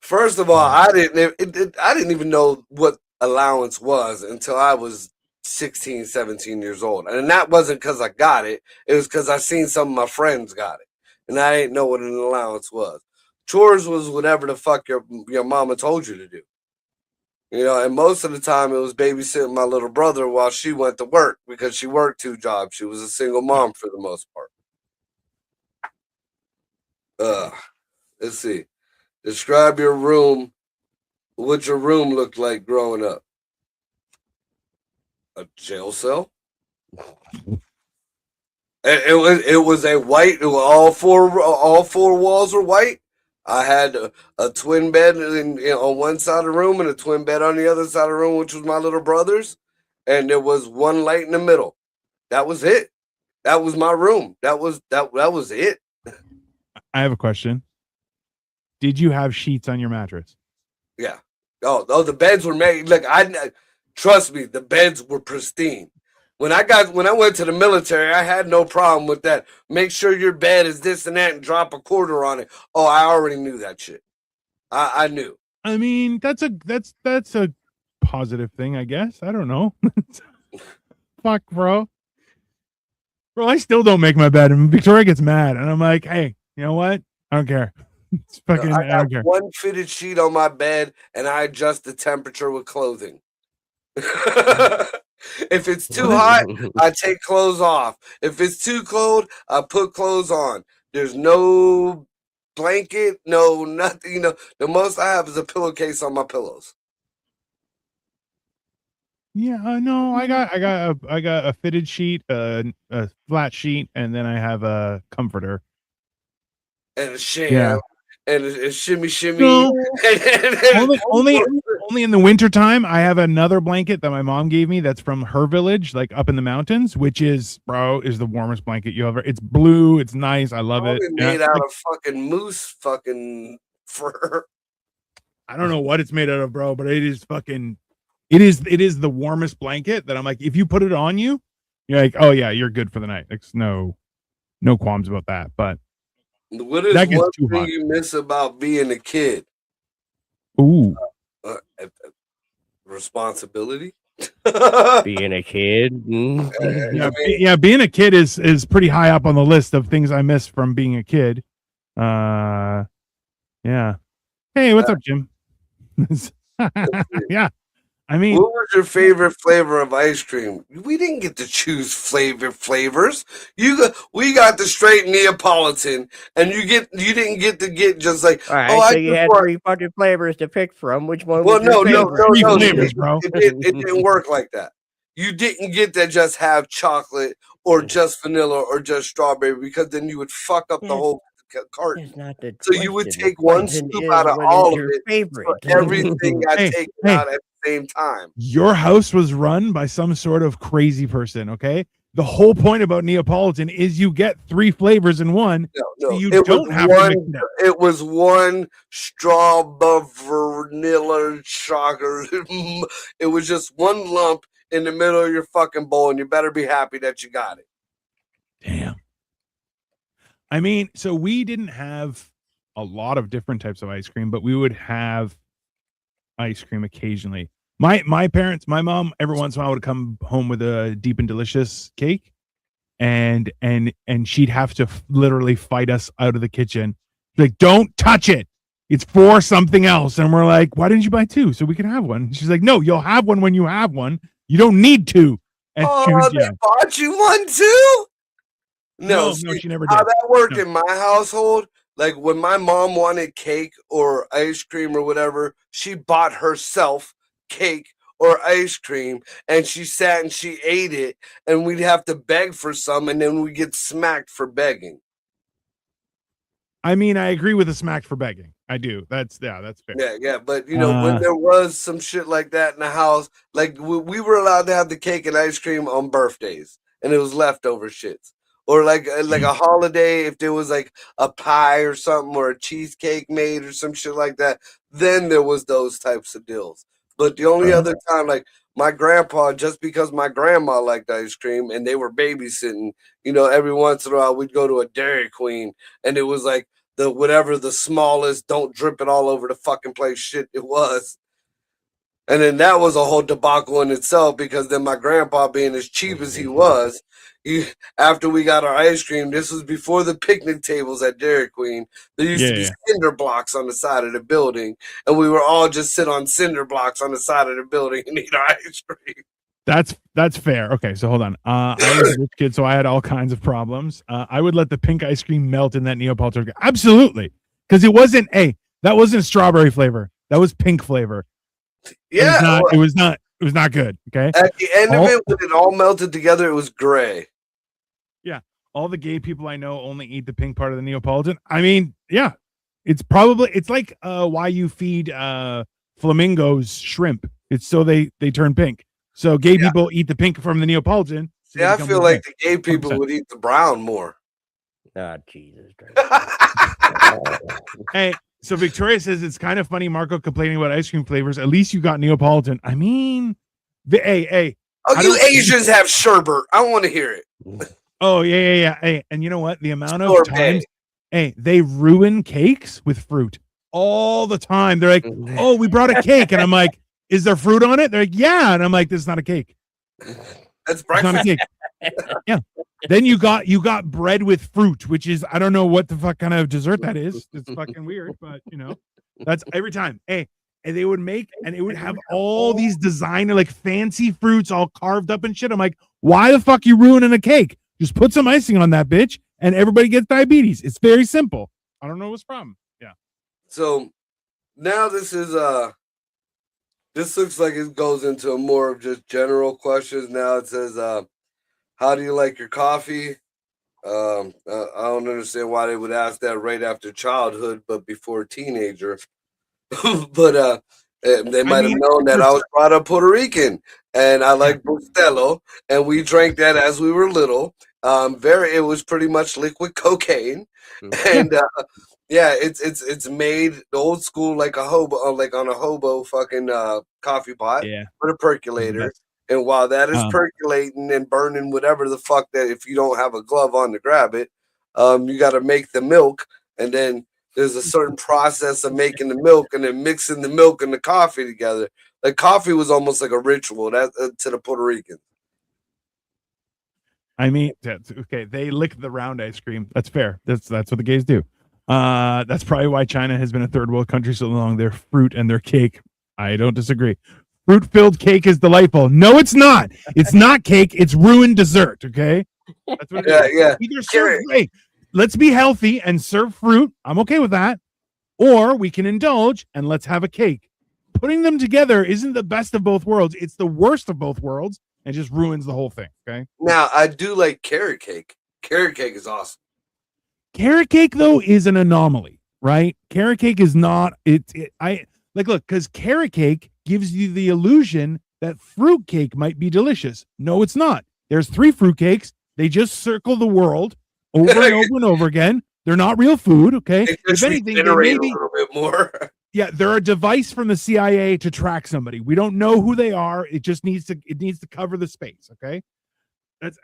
First of all, I didn't even know what allowance was until I was 16, 17 years old. And that wasn't because I got it. It was because I seen some of my friends got it. And I didn't know what an allowance was. Chores was whatever the fuck your mama told you to do. You know, and most of the time it was babysitting my little brother while she went to work because she worked 2 jobs. She was a single mom for the most part. Let's see. Describe your room. What your room looked like growing up. A jail cell. It was a white. All four walls were white. I had a twin bed on one side of the room and a twin bed on the other side of the room, which was my little brother's. And there was one light in the middle. That was it. That was my room. That was it. I have a question. Did you have sheets on your mattress? Yeah. Oh, the beds were made. Look, trust me, the beds were pristine. When I went to the military, I had no problem with that. Make sure your bed is this and that and drop a quarter on it. Oh, I already knew that shit. I knew. I mean, that's a positive thing, I guess. I don't know. Fuck, bro. Bro, I still don't make my bed, and Victoria gets mad, and I'm like, hey, you know what? I don't care. It's fucking. I don't care. One fitted sheet on my bed, and I adjust the temperature with clothing. If it's too hot, I take clothes off. If it's too cold, I put clothes on. There's no blanket, no nothing. You know, the most I have is a pillowcase on my pillows. Yeah, no, I got a fitted sheet, a flat sheet, and then I have a comforter and a sham, and a shimmy. No. Only in the wintertime, I have another blanket that my mom gave me that's from her village, like up in the mountains, which is the warmest blanket you ever. It's blue, it's nice, I love it. Made out of fucking moose fucking fur. I don't know what it's made out of, bro, but it is the warmest blanket that I'm like, if you put it on you, you're like, oh yeah, you're good for the night. Like no qualms about that. But what is one thing you miss about being a kid? Ooh. Responsibility. Being a kid. Being a kid is pretty high up on the list of things I miss from being a kid. Yeah. Hey, what's up, Jim? Yeah. I mean, what was your favorite flavor of ice cream? We didn't get to choose flavors. We got the straight Neapolitan, and you didn't get to get just like. All right, so you had 3 fucking flavors to pick from. Which one? Well, was your no, flavors, bro. It didn't work like that. You didn't get to just have chocolate or just vanilla or just strawberry because then you would fuck up the whole carton. So you would take one scoop out of all of it. Favorite. So everything got taken out at the same time. Your house was run by some sort of crazy person, okay? the whole point about Neapolitan is you get 3 flavors in one. No, so you it don't was have one. to mix it up. It was one strawberry vanilla chocolate. It was just one lump in the middle of your fucking bowl, and you better be happy that you got it. Damn. I mean, so we didn't have a lot of different types of ice cream, but we would have ice cream occasionally. My parents, my mom, every once in a while would come home with a Deep and Delicious cake, and she'd have to literally fight us out of the kitchen, like, don't touch it. It's for something else. And we're like, why didn't you buy 2 so we can have one? She's like, no, you'll have one when you have one. You don't need 2. And They bought you one too? No, she never did. How that worked in my household, like when my mom wanted cake or ice cream or whatever, she bought herself cake or ice cream, and she sat and she ate it, and we'd have to beg for some, and then we get smacked for begging. I mean, I agree with the smacked for begging. I do. That's fair. Yeah. But when there was some shit like that in the house, like we were allowed to have the cake and ice cream on birthdays, and it was leftover shits. Or like a holiday, if there was like a pie or something or a cheesecake made or some shit like that, then there was those types of deals. But the only other time, like my grandpa, just because my grandma liked ice cream and they were babysitting, every once in a while we'd go to a Dairy Queen, and it was like the smallest, don't drip it all over the fucking place shit it was. And then that was a whole debacle in itself, because then my grandpa, being as cheap as he was, after we got our ice cream, this was before the picnic tables at Dairy Queen. There used to be cinder blocks on the side of the building, and we were all just sit on cinder blocks on the side of the building and eat our ice cream. That's fair. Okay, so hold on. I was a rich kid, so I had all kinds of problems. I would let the pink ice cream melt in that Neapolitan. Absolutely, because it wasn't that wasn't strawberry flavor. That was pink flavor. Yeah, it was not good. Okay. At the end of it, when it all melted together, it was gray. Yeah, all the gay people I know only eat the pink part of the Neapolitan. I mean, yeah, it's like why you feed flamingos shrimp. It's so they turn pink. So gay people eat the pink from the Neapolitan. So I feel like the gay people 100%. Would eat the brown more. Ah, Jesus. Hey, so Victoria says it's kind of funny, Marco complaining about ice cream flavors. At least you got Neapolitan. I mean, hey. Oh, you Asians have sherbet. I want to hear it. Oh, yeah. Hey, and you know what? The amount of times, they ruin cakes with fruit all the time. They're like, oh, we brought a cake. And I'm like, is there fruit on it? They're like, yeah. And I'm like, this is not a cake. That's breakfast. Not a cake. Yeah. Then you got bread with fruit, which is, I don't know what the fuck kind of dessert that is. It's fucking weird, but that's every time. Hey, and they would make, and it would have all these designer, like fancy fruits all carved up and shit. I'm like, why the fuck you ruining a cake? Just put some icing on that bitch and everybody gets diabetes. It's very simple. I don't know what's the problem. Yeah. So now this looks like it goes into a more of just general questions. Now it says, how do you like your coffee? I don't understand why they would ask that right after childhood, but before teenager. But they might have known that I was brought up Puerto Rican, and I like Bustelo, and we drank that as we were little. It was pretty much liquid cocaine, and it's made the old school, like a hobo, like on a hobo fucking coffee pot with a percolator. And while that is percolating and burning whatever the fuck that, if you don't have a glove on to grab it, you got to make the milk, and then there's a certain process of making the milk and then mixing the milk and the coffee together. Like coffee was almost like a ritual to the Puerto Ricans. I mean, that's okay. They lick the round ice cream. That's fair. That's what the gays do. That's probably why China has been a third world country so long. Their fruit and their cake. I don't disagree. Fruit-filled cake is delightful. No, it's not. It's not cake. It's ruined dessert. Okay. That's what it is. Either serve, hey, let's be healthy and serve fruit. I'm okay with that. Or we can indulge and let's have a cake. Putting them together isn't the best of both worlds. It's the worst of both worlds and just ruins the whole thing. Okay. Now, I do like carrot cake. Carrot cake is awesome. Carrot cake, though, is an anomaly, right? Carrot cake is not. Look, because carrot cake gives you the illusion that fruit cake might be delicious. No, it's not. There's 3 fruitcakes. They just circle the world over and over and over again. They're not real food, okay? If anything, they may a be, little bit more. yeah, they're a device from the CIA to track somebody. We don't know who they are. It just needs to cover the space, okay? That's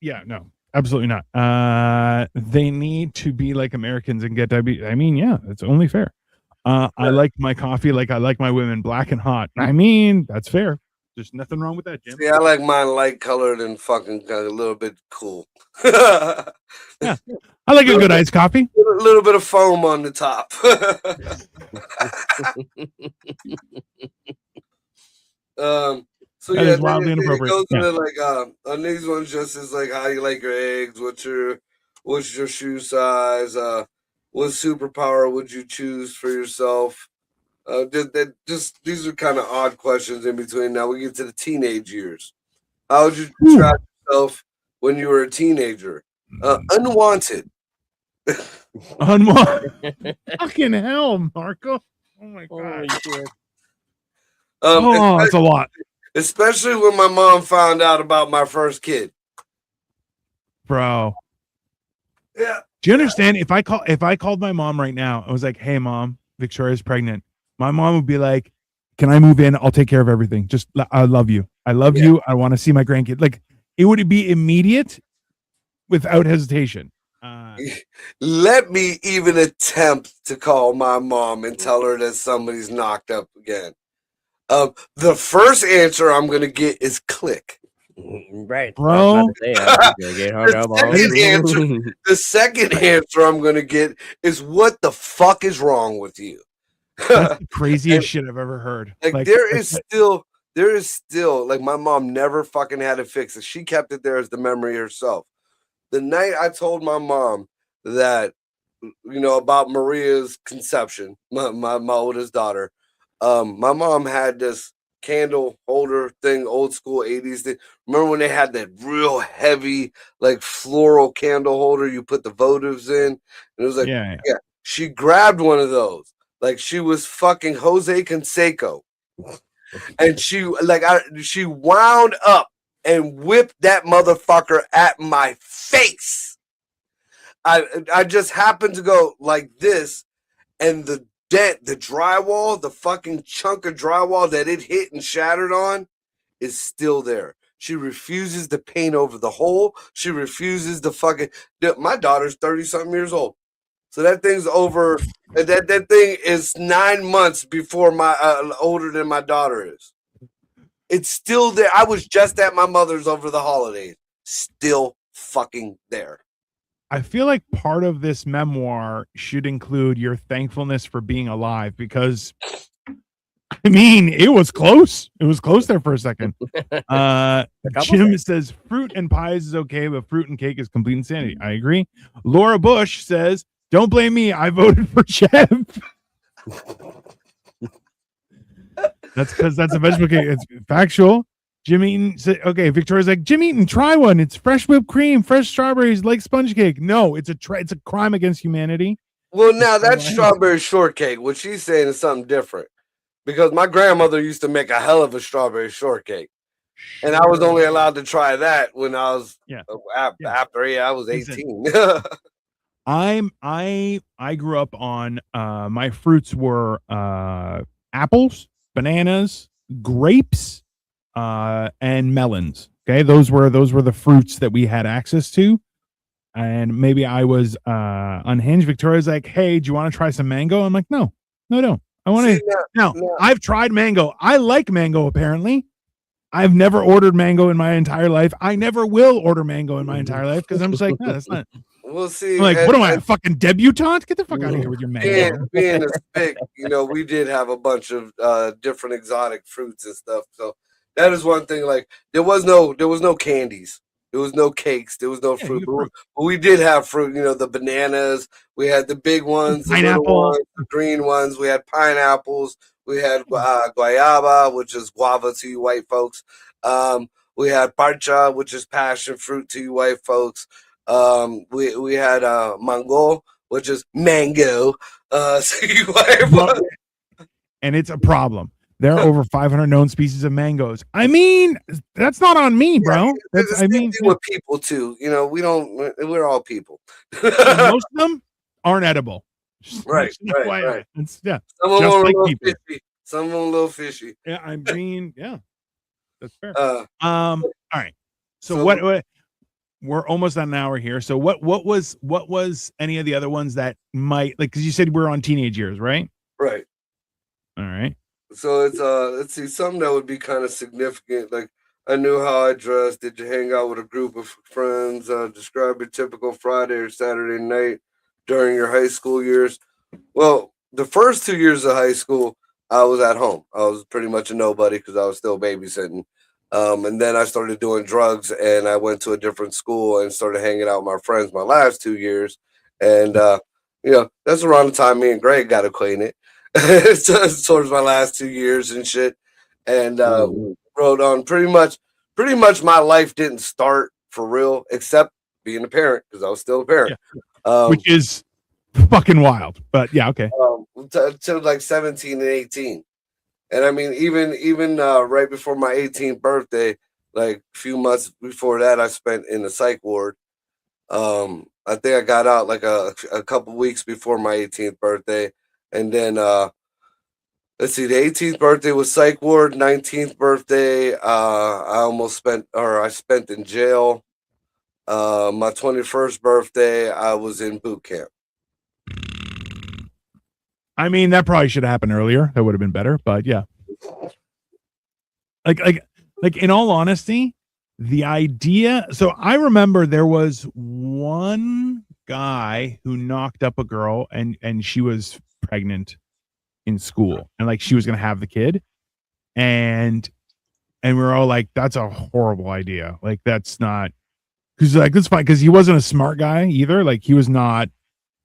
yeah, no, absolutely not. They need to be like Americans and get diabetes. I mean, yeah, it's only fair. I like my coffee like I like my women black and hot. I mean, that's fair. There's nothing wrong with that, Jim. See, I like mine light colored and fucking a little bit cool. Yeah, I like a good iced coffee. A little bit of foam on the top. So That yeah, is wildly inappropriate. It goes Yeah. into like on these ones just is like how you like your eggs, what's your shoe size, what superpower would you choose for yourself? Just these are kind of odd questions in between. Now we get to the teenage years. How would you describe yourself when you were a teenager? Unwanted. Unwanted. Fucking hell, Marco. Oh my god. Oh, that's a lot. Especially when my mom found out about my first kid. Bro. Yeah. Do you understand? If I called my mom right now, I was like, "Hey mom, Victoria's pregnant." My mom would be like, "Can I move in? I'll take care of everything. Just I love you. I love you. I want to see my grandkid." Like it would be immediate without hesitation. Let me even attempt to call my mom and tell her that somebody's knocked up again. The first answer I'm gonna get is click. Right, bro. The second answer I'm gonna get is what the fuck is wrong with you? That's the craziest shit I've ever heard. Like there is still like my mom never fucking had it fixed. She kept it there as the memory herself. The night I told my mom that about Maria's conception, my oldest daughter, my mom had this candle holder thing, old school 80s thing. Remember when they had that real heavy, like floral candle holder you put the votives in? And it was like, yeah. She grabbed one of those, like she was fucking Jose Canseco. And she wound up and whipped that motherfucker at my face. I just happened to go like this, and the drywall, the fucking chunk of drywall that it hit and shattered on is still there. She refuses to paint over the hole. She refuses to fucking... My daughter's 30-something years old. So that thing's over. That thing is 9 months before older than my daughter is. It's still there. I was just at my mother's over the holidays. Still fucking there. I feel like part of this memoir should include your thankfulness for being alive, because I mean, it was close. It was close there for a second. Jim says fruit and pies is okay, but fruit and cake is complete insanity. I agree. Laura Bush says, "Don't blame me. I voted for Jeff." That's because that's a vegetable cake. It's factual. Jim Eaton said, okay, Victoria's like, Jim Eaton, try one. It's fresh whipped cream, fresh strawberries, like sponge cake. No, it's a crime against humanity. Well, now that's strawberry shortcake. What she's saying is something different, because my grandmother used to make a hell of a strawberry shortcake, and I was only allowed to try that when I was after I was 18. I grew up on my fruits were apples, bananas, grapes, and melons. Okay, those were the fruits that we had access to. And maybe I was unhinged. Victoria's like, "Hey, do you want to try some mango?" I'm like, no, don't. I want to. Now, I've tried mango. I like mango. Apparently, I've never ordered mango in my entire life. I never will order mango in my entire life, because I'm just like, no, that's not. We'll see. I'm like, what am I, a fucking debutante? Get the fuck out of here with your mango. Being a spick, we did have a bunch of different exotic fruits and stuff. So that is one thing. Like there was no candies, there was no cakes, there was no fruit. But we did have fruit. The bananas. We had the big ones, the little ones, the green ones. We had pineapples. We had guayaba, which is guava to you white folks. We had parcha, which is passion fruit to you white folks. We had mango, which is mango. And it's a problem There are over 500 known species of mangoes. I mean, that's not on me, bro. It's That's, the I same mean, thing with people too. You know, we're all people. most of them aren't edible. Just Right. It's, yeah. Some of them Just are like a little people. fishy. Some of them a little fishy. Yeah, I mean, yeah, that's fair. Uh, All right. So, so- what we're almost at an hour here. So what was any of the other ones that might, like, because you said we're on teenage years, right? right. All right. So it's let's see, something that would be kind of significant. Like, I knew how I dressed. Did you hang out with a group of friends? Describe your typical Friday or Saturday night during your high school years. Well, the first 2 years of high school, I was at home. I was pretty much a nobody because I was still babysitting. And then I started doing drugs, and I went to a different school and started hanging out with my friends my last 2 years. And that's around the time me and Greg got acquainted. Towards my last 2 years and shit. And wrote on pretty much my life didn't start for real, except being a parent, because I was still a parent. Yeah. Which is fucking wild. But yeah, okay. To like 17 and 18. And I mean, even right before my 18th birthday, like a few months before that, I spent in the psych ward. I think I got out like a couple weeks before my 18th birthday. And then let's see, the 18th birthday was psych ward, 19th birthday, I spent in jail. My 21st birthday, I was in boot camp. I mean, that probably should have happened earlier. That would have been better, but yeah. Like in all honesty, the idea, so I remember there was one guy who knocked up a girl and she was pregnant in school, and like she was gonna have the kid, and we were all like, that's a horrible idea. Like, that's not, because like, that's fine, because he wasn't a smart guy either. Like, he was not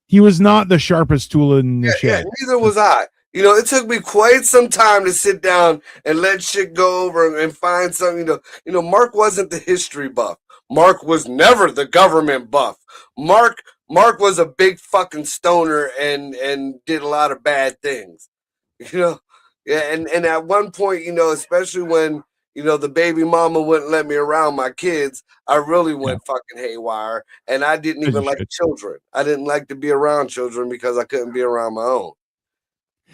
the sharpest tool in the shed. Neither was I. You know, it took me quite some time to sit down and let shit go over and find something. You know, Mark wasn't the history buff. Mark was never the government buff. Mark was a big fucking stoner and did a lot of bad things. You know, yeah. And at one point, you know, especially when, you know, the baby mama wouldn't let me around my kids, I really went fucking haywire. And I didn't even like children. I didn't like to be around children because I couldn't be around my own.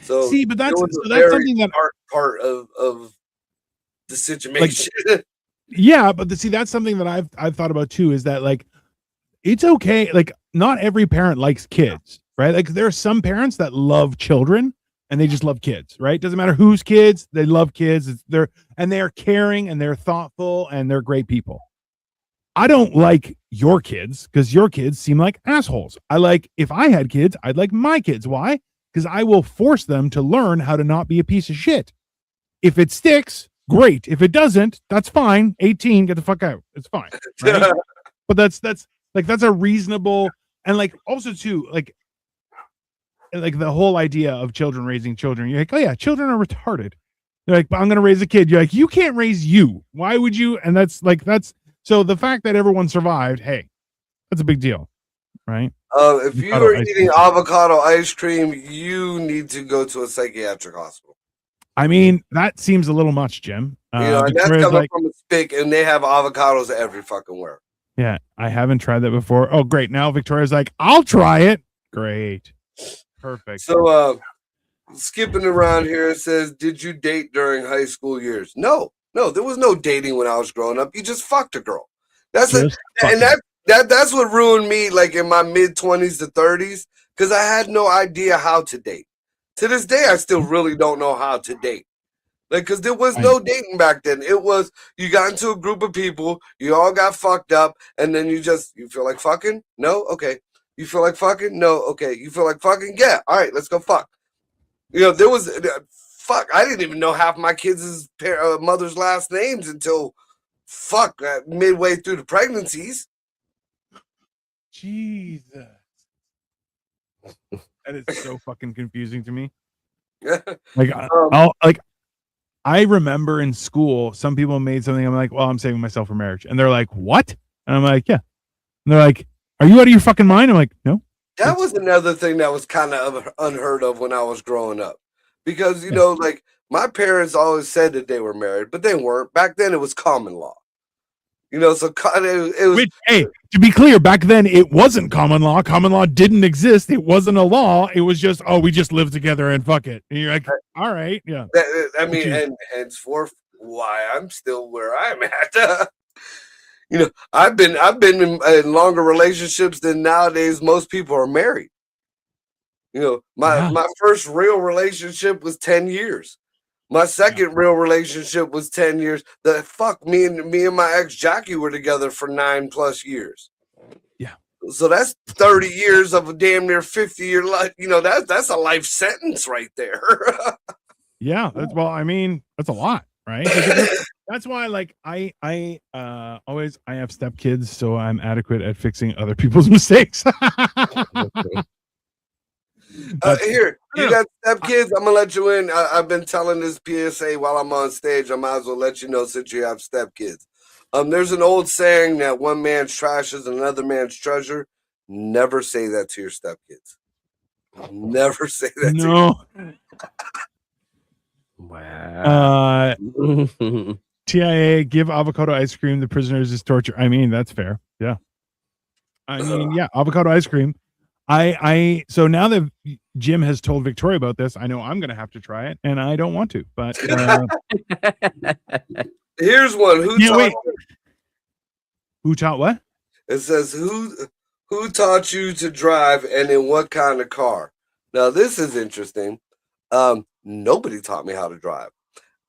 So see, but that's something that part of the situation. Like, yeah, but that's something that I've thought about too, is that like, it's okay. Like, not every parent likes kids, right? Like, there are some parents that love children and they just love kids, right? Doesn't matter whose kids, they love kids. They're caring and they're thoughtful and they're great people. I don't like your kids because your kids seem like assholes. If I had kids, I'd like my kids. Why? Because I will force them to learn how to not be a piece of shit. If it sticks, great. If it doesn't, that's fine. 18, get the fuck out. It's fine. Right? But that's a reasonable, and like also too, like the whole idea of children raising children. You're like, oh yeah, children are retarded. You're like, but I'm gonna raise a kid. You're like, you can't raise you. Why would you? And that's so the fact that everyone survived, hey, that's a big deal, right? If you are eating avocado ice cream, you need to go to a psychiatric hospital. I mean, that seems a little much, Jim. You know, and that's coming from a stick, and they have avocados every fucking where. Yeah, I haven't tried that before. Oh, great. Now Victoria's like, I'll try it. Great. Perfect. So, skipping around here, it says, did you date during high school years? No, there was no dating when I was growing up. You just fucked a girl. That's what ruined me, like in my mid-20s to 30s, because I had no idea how to date. To this day, I still really don't know how to date. Like, because there was no dating back then. It was, you got into a group of people, you all got fucked up, and then you feel like fucking? No? Okay. You feel like fucking? No? Okay. You feel like fucking? Yeah. All right, let's go fuck. You know, there was, fuck, I didn't even know half my kids' mother's last names until, midway through the pregnancies. Jesus. That is so fucking confusing to me. Like, I remember in school, some people made something. I'm like, well, I'm saving myself for marriage. And they're like, what? And I'm like, yeah. And they're like, are you out of your fucking mind? I'm like, no. That was another thing that was kind of unheard of when I was growing up. Because, you know, like my parents always said that they were married, but they weren't. Back then, it was common law. You know, so it was. Which, hey, to be clear, back then it wasn't common law. Common law didn't exist. It wasn't a law. It was just, oh, we just live together and fuck it. And you're like, all right, yeah. I mean, and henceforth, why I'm still where I'm at. You know, I've been in longer relationships than nowadays most people are married. You know, my first real relationship was 10 years. My second real relationship was 10 years. Me and my ex Jackie were together for 9+ years. Yeah. So that's 30 years of a damn near 50-year life. You know, that's a life sentence right there. Yeah. Well, I mean, that's a lot, right? That's why, like, I always have stepkids, so I'm adequate at fixing other people's mistakes. Here, you got stepkids. I'm gonna let you in. I've been telling this PSA while I'm on stage. I might as well let you know since you have stepkids. There's an old saying that one man's trash is another man's treasure. Never say that to your stepkids. Never say that. No. Wow. TIA, give avocado ice cream. The prisoners is torture. I mean, that's fair. Yeah. I mean, yeah, avocado ice cream. So now that Jim has told Victoria about this, I know I'm going to have to try it, and I don't want to. But here's one. Who taught what? It says who taught you to drive, and in what kind of car? Now this is interesting. Nobody taught me how to drive.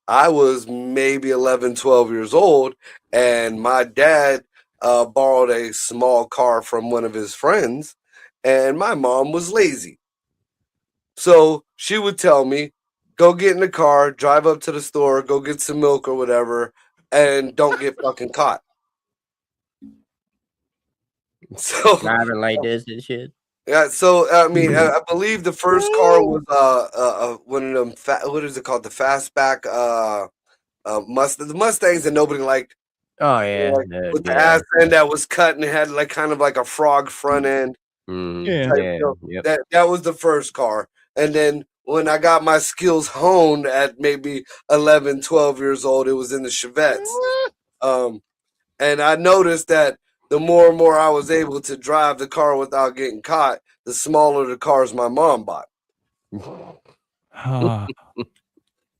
I was maybe 11, 12 years old, and my dad borrowed a small car from one of his friends. And my mom was lazy. So she would tell me, go get in the car, drive up to the store, go get some milk or whatever, and don't get fucking caught. So driving like this and shit. Yeah, so I mean, I believe the first car was one of them. What is it called? The fastback Mustang. The Mustangs that nobody liked. Oh yeah, with the ass end that was cut and had like kind of like a frog front end. That was the first car. And then when I got my skills honed at maybe 11, 12 years old, it was in the Chevettes. And I noticed that the more and more I was able to drive the car without getting caught, the smaller the cars my mom bought.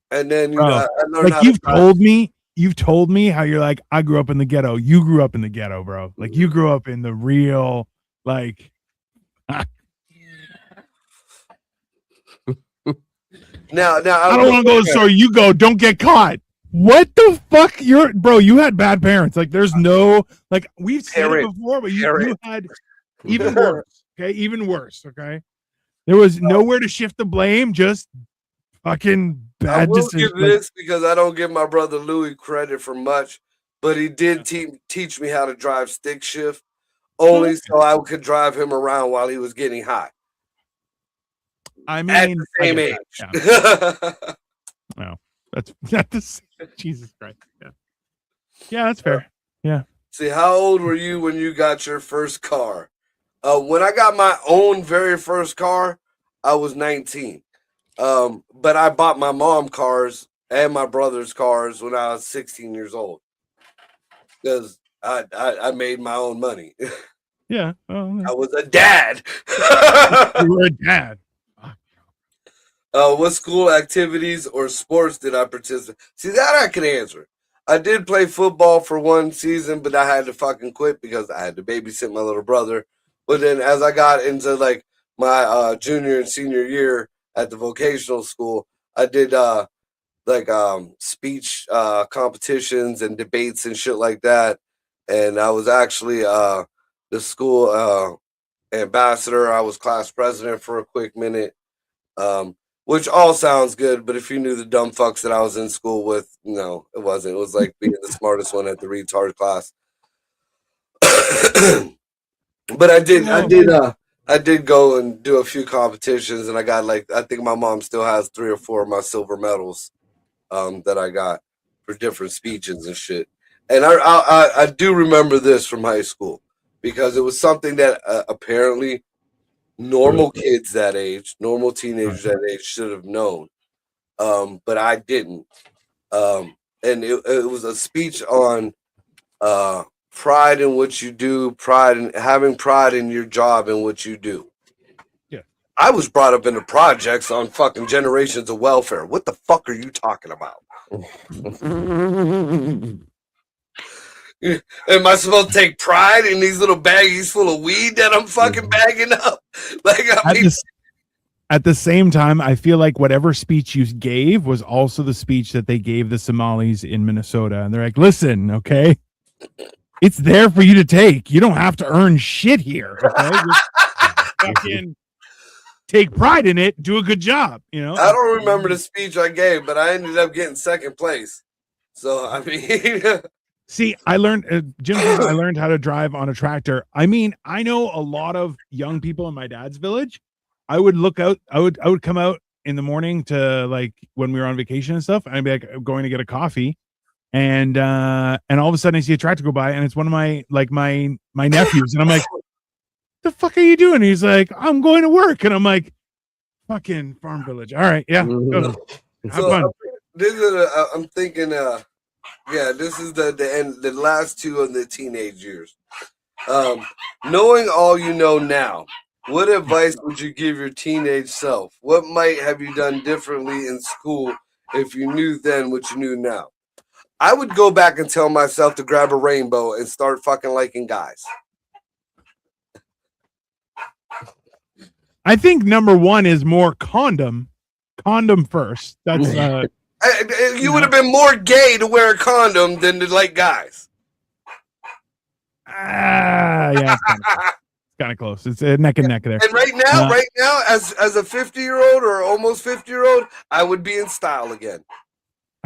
And then I learned like you've told me how you're like, I grew up in the ghetto. You grew up in the ghetto, bro. Like you grew up in the real, like. Now I don't want to go to the store. You go. Don't get caught. What the fuck? You had bad parents. Like there's no, like we've said it before, but you had even worse. Okay, even worse. Okay, there was nowhere to shift the blame. Just fucking bad decisions. I will give this because I don't give my brother Louis credit for much, but he did teach me how to drive stick shift. Only so I could drive him around while he was getting high. I mean, at the same age. Yeah. No, that's not the same. Jesus Christ. Yeah, that's fair. Yeah. See, how old were you when you got your first car? When I got my own very first car, I was 19. But I bought my mom cars and my brother's cars when I was 16 years old because I made my own money. Yeah. Well, I was a dad. You were a dad. What school activities or sports did I participate? See, that I can answer. I did play football for one season, but I had to fucking quit because I had to babysit my little brother. But then as I got into like my junior and senior year at the vocational school, I did speech competitions and debates and shit like that. And I was actually the school ambassador. I was class president for a quick minute. Which all sounds good, but if you knew the dumb fucks that I was in school with, no, it wasn't. It was like being the smartest one at the retard class. But I did go and do a few competitions, and I got I think my mom still has 3 or 4 of my silver medals that I got for different speeches and shit. And I do remember this from high school because it was something that apparently normal kids that age, normal teenagers that age should have known. but I didn't. And it was a speech on pride in what you do, having pride in your job and what you do. Yeah. I was brought up in the projects on fucking generations of welfare. What the fuck are you talking about? Am I supposed to take pride in these little baggies full of weed that I'm fucking bagging up? Like, I mean, at the same time, I feel like whatever speech you gave was also the speech that they gave the Somalis in Minnesota. And they're like, listen, okay, it's there for you to take. You don't have to earn shit here. Okay? Just fucking take pride in it. Do a good job. You know, I don't remember the speech I gave, but I ended up getting second place. So, I mean, see, I learned, Jim says I learned how to drive on a tractor. I mean, I know a lot of young people in my dad's village. I would look out, I would come out in the morning to, like, when we were on vacation and stuff, and I'd be like going to get a coffee, and all of a sudden I see a tractor go by, and it's one of my nephews, and I'm like, the fuck are you doing? And he's like, I'm going to work, and I'm like, fucking farm village. All right, yeah. Have fun. I'm thinking, yeah, this is the end, the last two of the teenage years. Knowing all you know now, what advice would you give your teenage self? What might have you done differently in school if you knew then what you knew now? I would go back and tell myself to grab a rainbow and start fucking liking guys. I think number one is more condom first. That's you would have been more gay to wear a condom than to like guys. Yeah, it's kind of close. It's neck and neck there. And right now, as a 50-year-old or almost 50-year-old, I would be in style again.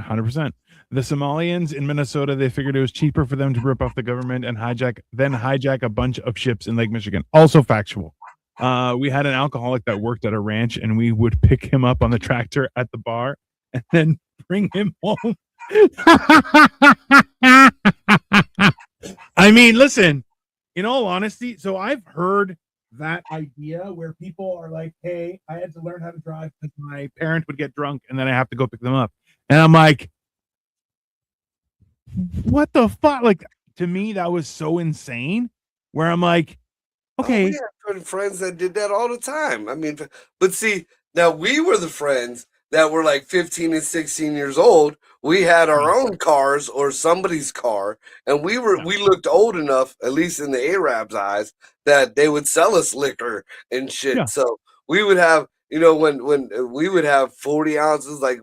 100%. The Somalians in Minnesota, they figured it was cheaper for them to rip off the government and hijack a bunch of ships in Lake Michigan. Also factual. We had an alcoholic that worked at a ranch, and we would pick him up on the tractor at the bar and then bring him home. I mean, listen, in all honesty, so I've heard that idea where people are like, hey, I had to learn how to drive because my parent would get drunk and then I have to go pick them up. And I'm like, what the fuck? Like, to me, that was so insane, where I'm like, okay. Oh, we had friends that did that all the time. I mean, but see, now we were the friends that were like 15 and 16 years old. We had our own cars or somebody's car, and we looked old enough, at least in the Arabs' eyes, that they would sell us liquor and shit. Yeah. So we would have, you know, when we would have 40 ounces, like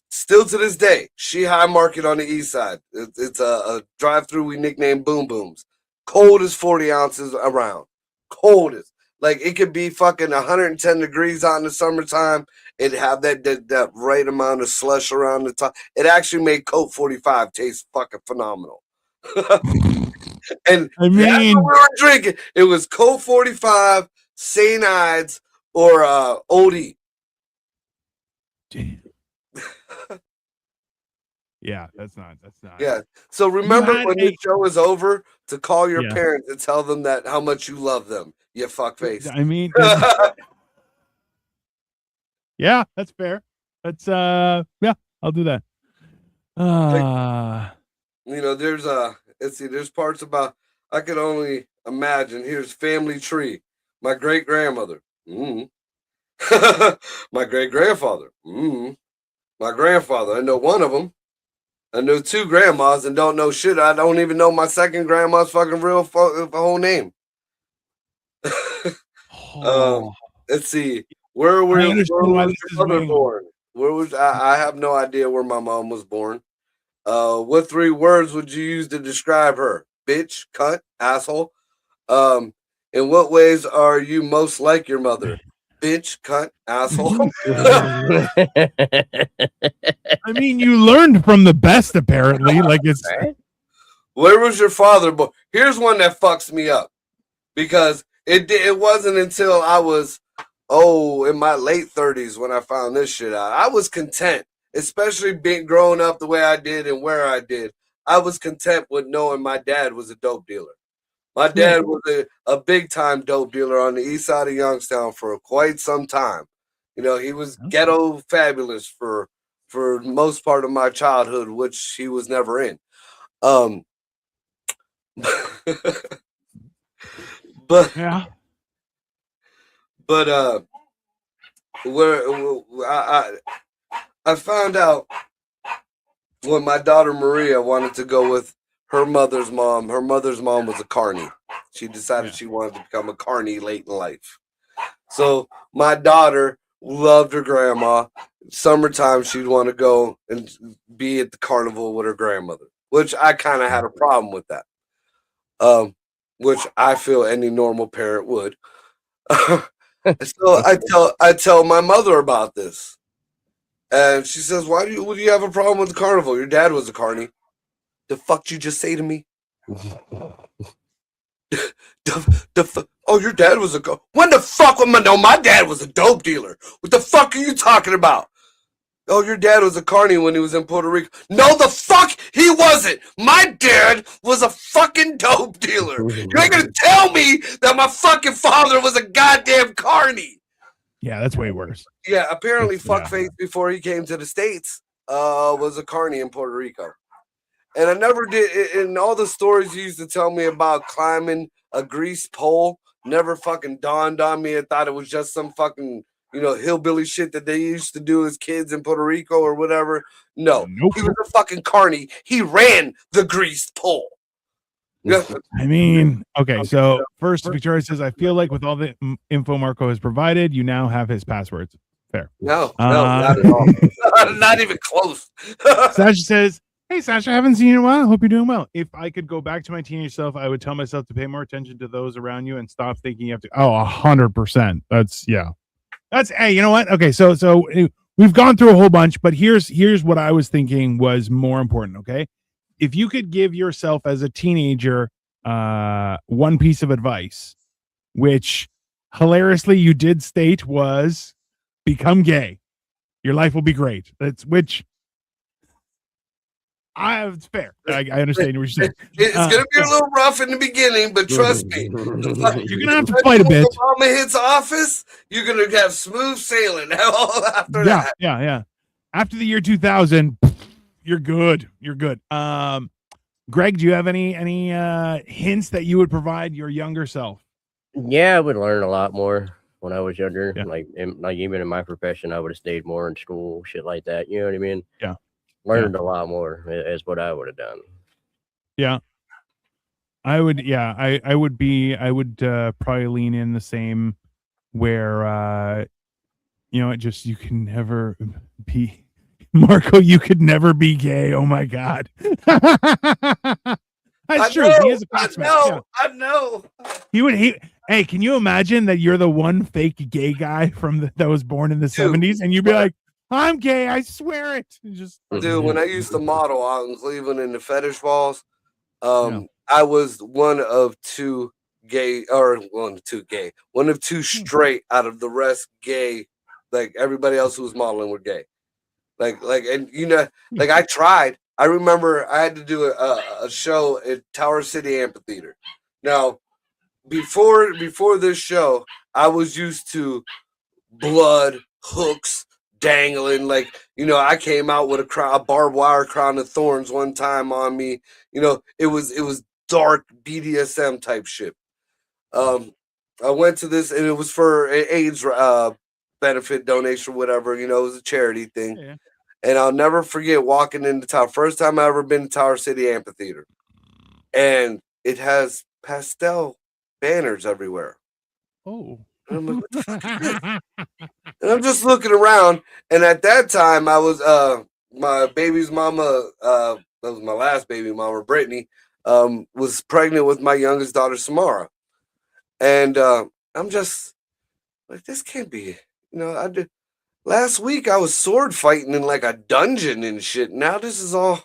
still to this day, Shihai Market on the east side. It's a drive-through we nicknamed Boom Booms. Coldest 40 ounces around. Coldest. Like, it could be fucking 110 degrees out in the summertime. It'd have that right amount of slush around the top. It actually made Coke 45 taste fucking phenomenal. And I mean, that's what we were drinking. It was Coke 45, St. Ides, or OD. Damn. Yeah, that's not. Yeah. So remember when the show is over to call your parents and tell them that how much you love them. You fuckface. I mean, yeah, that's fair. That's yeah, I'll do that. You know, there's parts about I could only imagine. Here's family tree. My great grandmother. My great grandfather. My grandfather. I know one of them. I know two grandmas and don't know shit. I don't even know my second grandma's fucking real whole name. Let's see. Where was your mother born? Where was I have no idea where my mom was born. What 3 words would you use to describe her? Bitch, cunt, asshole. In what ways are you most like your mother? Bitch, cunt, asshole. I mean, you learned from the best, apparently. Like, it's. Where was your father born? Here's one that fucks me up because it wasn't until I was in my late 30s when I found this shit out. I was content, especially growing up the way I did and where I did. I was content with knowing my dad was a dope dealer. My dad was a big time dope dealer on the east side of Youngstown for quite some time. You know, he was ghetto fabulous for most part of my childhood, which he was never in. But yeah. But where I found out when my daughter Maria wanted to go with her mother's mom. Her mother's mom was a carny. She decided she wanted to become a carny late in life. So my daughter loved her grandma. Summertime, she'd want to go and be at the carnival with her grandmother, which I kind of had a problem with that. Which I feel any normal parent would. So I tell my mother about this, and she says, "Would you have a problem with the carnival? Your dad was a carny." The fuck did you just say to me? Oh, your dad was when the fuck was my dad was a dope dealer. What the fuck are you talking about? Oh, your dad was a carny when he was in Puerto Rico. No, the fuck he wasn't. My dad was a fucking dope dealer. You ain't gonna tell me that my fucking father was a goddamn carny. Yeah, that's way worse. Yeah, apparently fuckface before he came to the States was a carny in Puerto Rico. And I never did, in all the stories you used to tell me about climbing a grease pole, never fucking dawned on me. I thought it was just some fucking, hillbilly shit that they used to do as kids in Puerto Rico or whatever. No, nope. He was a fucking carny. He ran the greased pole. I mean, okay, so first, Victoria says, I feel like with all the info Marco has provided, you now have his passwords. Fair. No, not at all. Not even close. Sasha says, hey, Sasha, I haven't seen you in a while. I hope you're doing well. If I could go back to my teenage self, I would tell myself to pay more attention to those around you and stop thinking you have to. Oh, 100%. Hey, you know what? Okay, so we've gone through a whole bunch, but here's what I was thinking was more important, okay? If you could give yourself as a teenager one piece of advice, which hilariously you did state was become gay. Your life will be great. It's fair. I understand what you're saying. It's going to be a little rough in the beginning, but trust me. You're going to have to fight a bit. When Obama hits office, you're going to have smooth sailing after that. Yeah. After the year 2000, you're good. Greg, do you have any hints that you would provide your younger self? Yeah, I would learn a lot more when I was younger. Yeah. Like even in my profession, I would have stayed more in school, shit like that. You know what I mean? Yeah. Learned a lot more is what I would have done. Yeah. I would probably lean in the same where you can never be Marco, you could never be gay. Oh my God. That's true. He is a classmate. I know. Hey, can you imagine that you're the one fake gay guy that was born in the 70s and you'd be like, I'm gay, I swear it. Dude, when I used to model out in Cleveland in the fetish balls, I was one of two straight out of the rest gay. Like everybody else who was modeling were gay. Like I tried. I remember I had to do a show at Tower City Amphitheater. Now, before this show, I was used to blood, hooks, dangling. I came out with a barbed wire crown of thorns one time on me. It was dark BDSM type shit. I went to this and it was for AIDS benefit donation, whatever. It was a charity thing. Yeah. And I'll never forget walking into town. First time I ever been to Tower City Amphitheater. And it has pastel banners everywhere. Oh. And I'm like, what the fuck is this? And I'm just looking around, and at that time I was my baby's mama, that was my last baby mama, Brittany, was pregnant with my youngest daughter, Samara. And I'm just like, this can't be, last week I was sword fighting in like a dungeon and shit. Now this is all,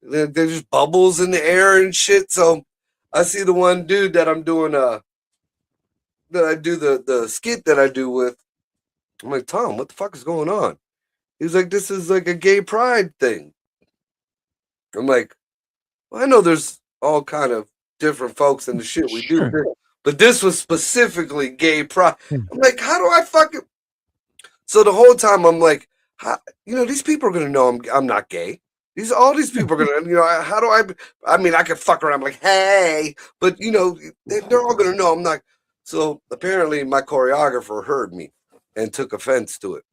there's just bubbles in the air and shit. So I see the one dude that I'm doing that I do the skit that I do with. I'm like, Tom, what the fuck is going on? He's like, this is like a gay pride thing. I'm like, well, I know there's all kind of different folks in the shit we do, but this was specifically gay pride. I'm like, how do I fucking... So the whole time I'm like, these people are gonna know I'm not gay. All these people are gonna, how do I mean, I could fuck around like, hey, but they're all gonna know I'm not. So apparently my choreographer heard me and took offense to it.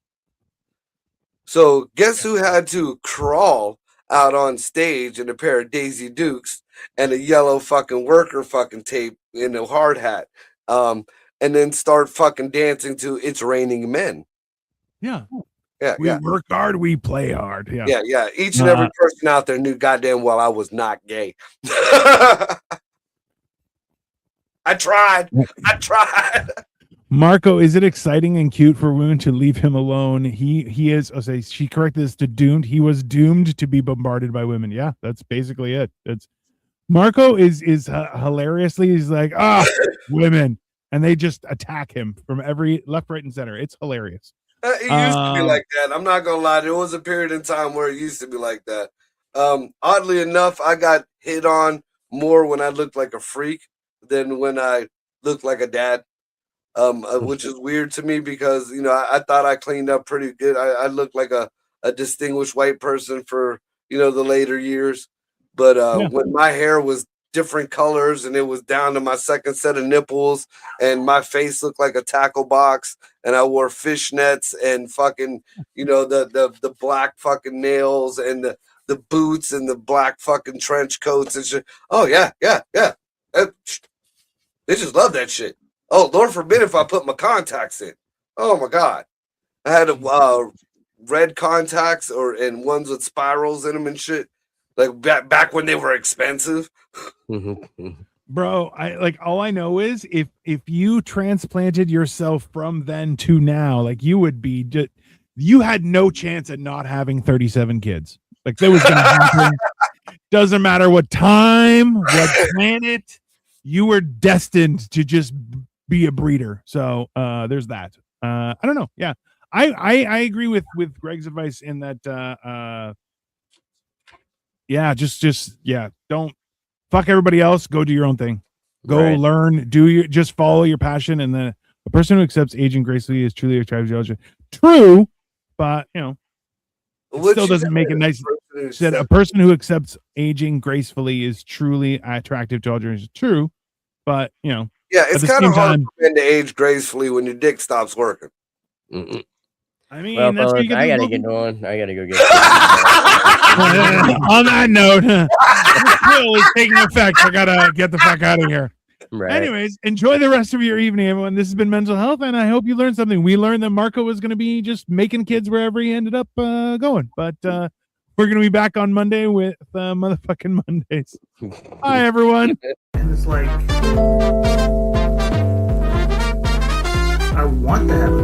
So guess who had to crawl out on stage in a pair of Daisy Dukes and a yellow fucking worker fucking tape in a hard hat, and then start fucking dancing to It's Raining Men. Yeah. Yeah, we work hard, we play hard. Yeah. Yeah. Each and every person out there knew goddamn well I was not gay. I tried. Marco, is it exciting and cute for women to leave him alone? He is. She corrected this to doomed. He was doomed to be bombarded by women. Yeah, that's basically it. It's Marco is hilariously. He's like, women, and they just attack him from every left, right, and center. It's hilarious. It used to be like that. I'm not gonna lie. There was a period in time where it used to be like that. Oddly enough, I got hit on more when I looked like a freak than when I looked like a dad. Which is weird to me because I thought I cleaned up pretty good. I looked like a distinguished white person for the later years, but when my hair was different colors and it was down to my second set of nipples and my face looked like a tackle box and I wore fishnets and fucking the black fucking nails and the boots and the black fucking trench coats and shit. Oh yeah. They just love that shit. Oh, Lord forbid if I put my contacts in. Oh my God. I had red contacts and ones with spirals in them and shit. Like back when they were expensive. Bro, all I know is if you transplanted yourself from then to now, like you would be you had no chance at not having 37 kids. Like that was gonna happen. Doesn't matter what time, what planet, you were destined to just be a breeder. So there's that. I don't know. Yeah. I agree with Greg's advice in that don't fuck everybody else, go do your own thing. Go learn, just follow your passion, and then a person who accepts aging gracefully is truly attractive. True, but it still doesn't make it nice. Said a person who accepts aging gracefully is truly attractive to all generations. True, but yeah, it's kind of hard for men to age gracefully when your dick stops working. Mm-mm. I mean, well, that's fellas, I gotta get going. I gotta go get. On that note, Will is taking effect. I gotta get the fuck out of here. Right. Anyways, enjoy the rest of your evening, everyone. This has been Mental Health, and I hope you learned something. We learned that Marco was going to be just making kids wherever he ended up going, but we're going to be back on Monday with motherfucking Mondays. Bye, everyone. And it's like, I want to have a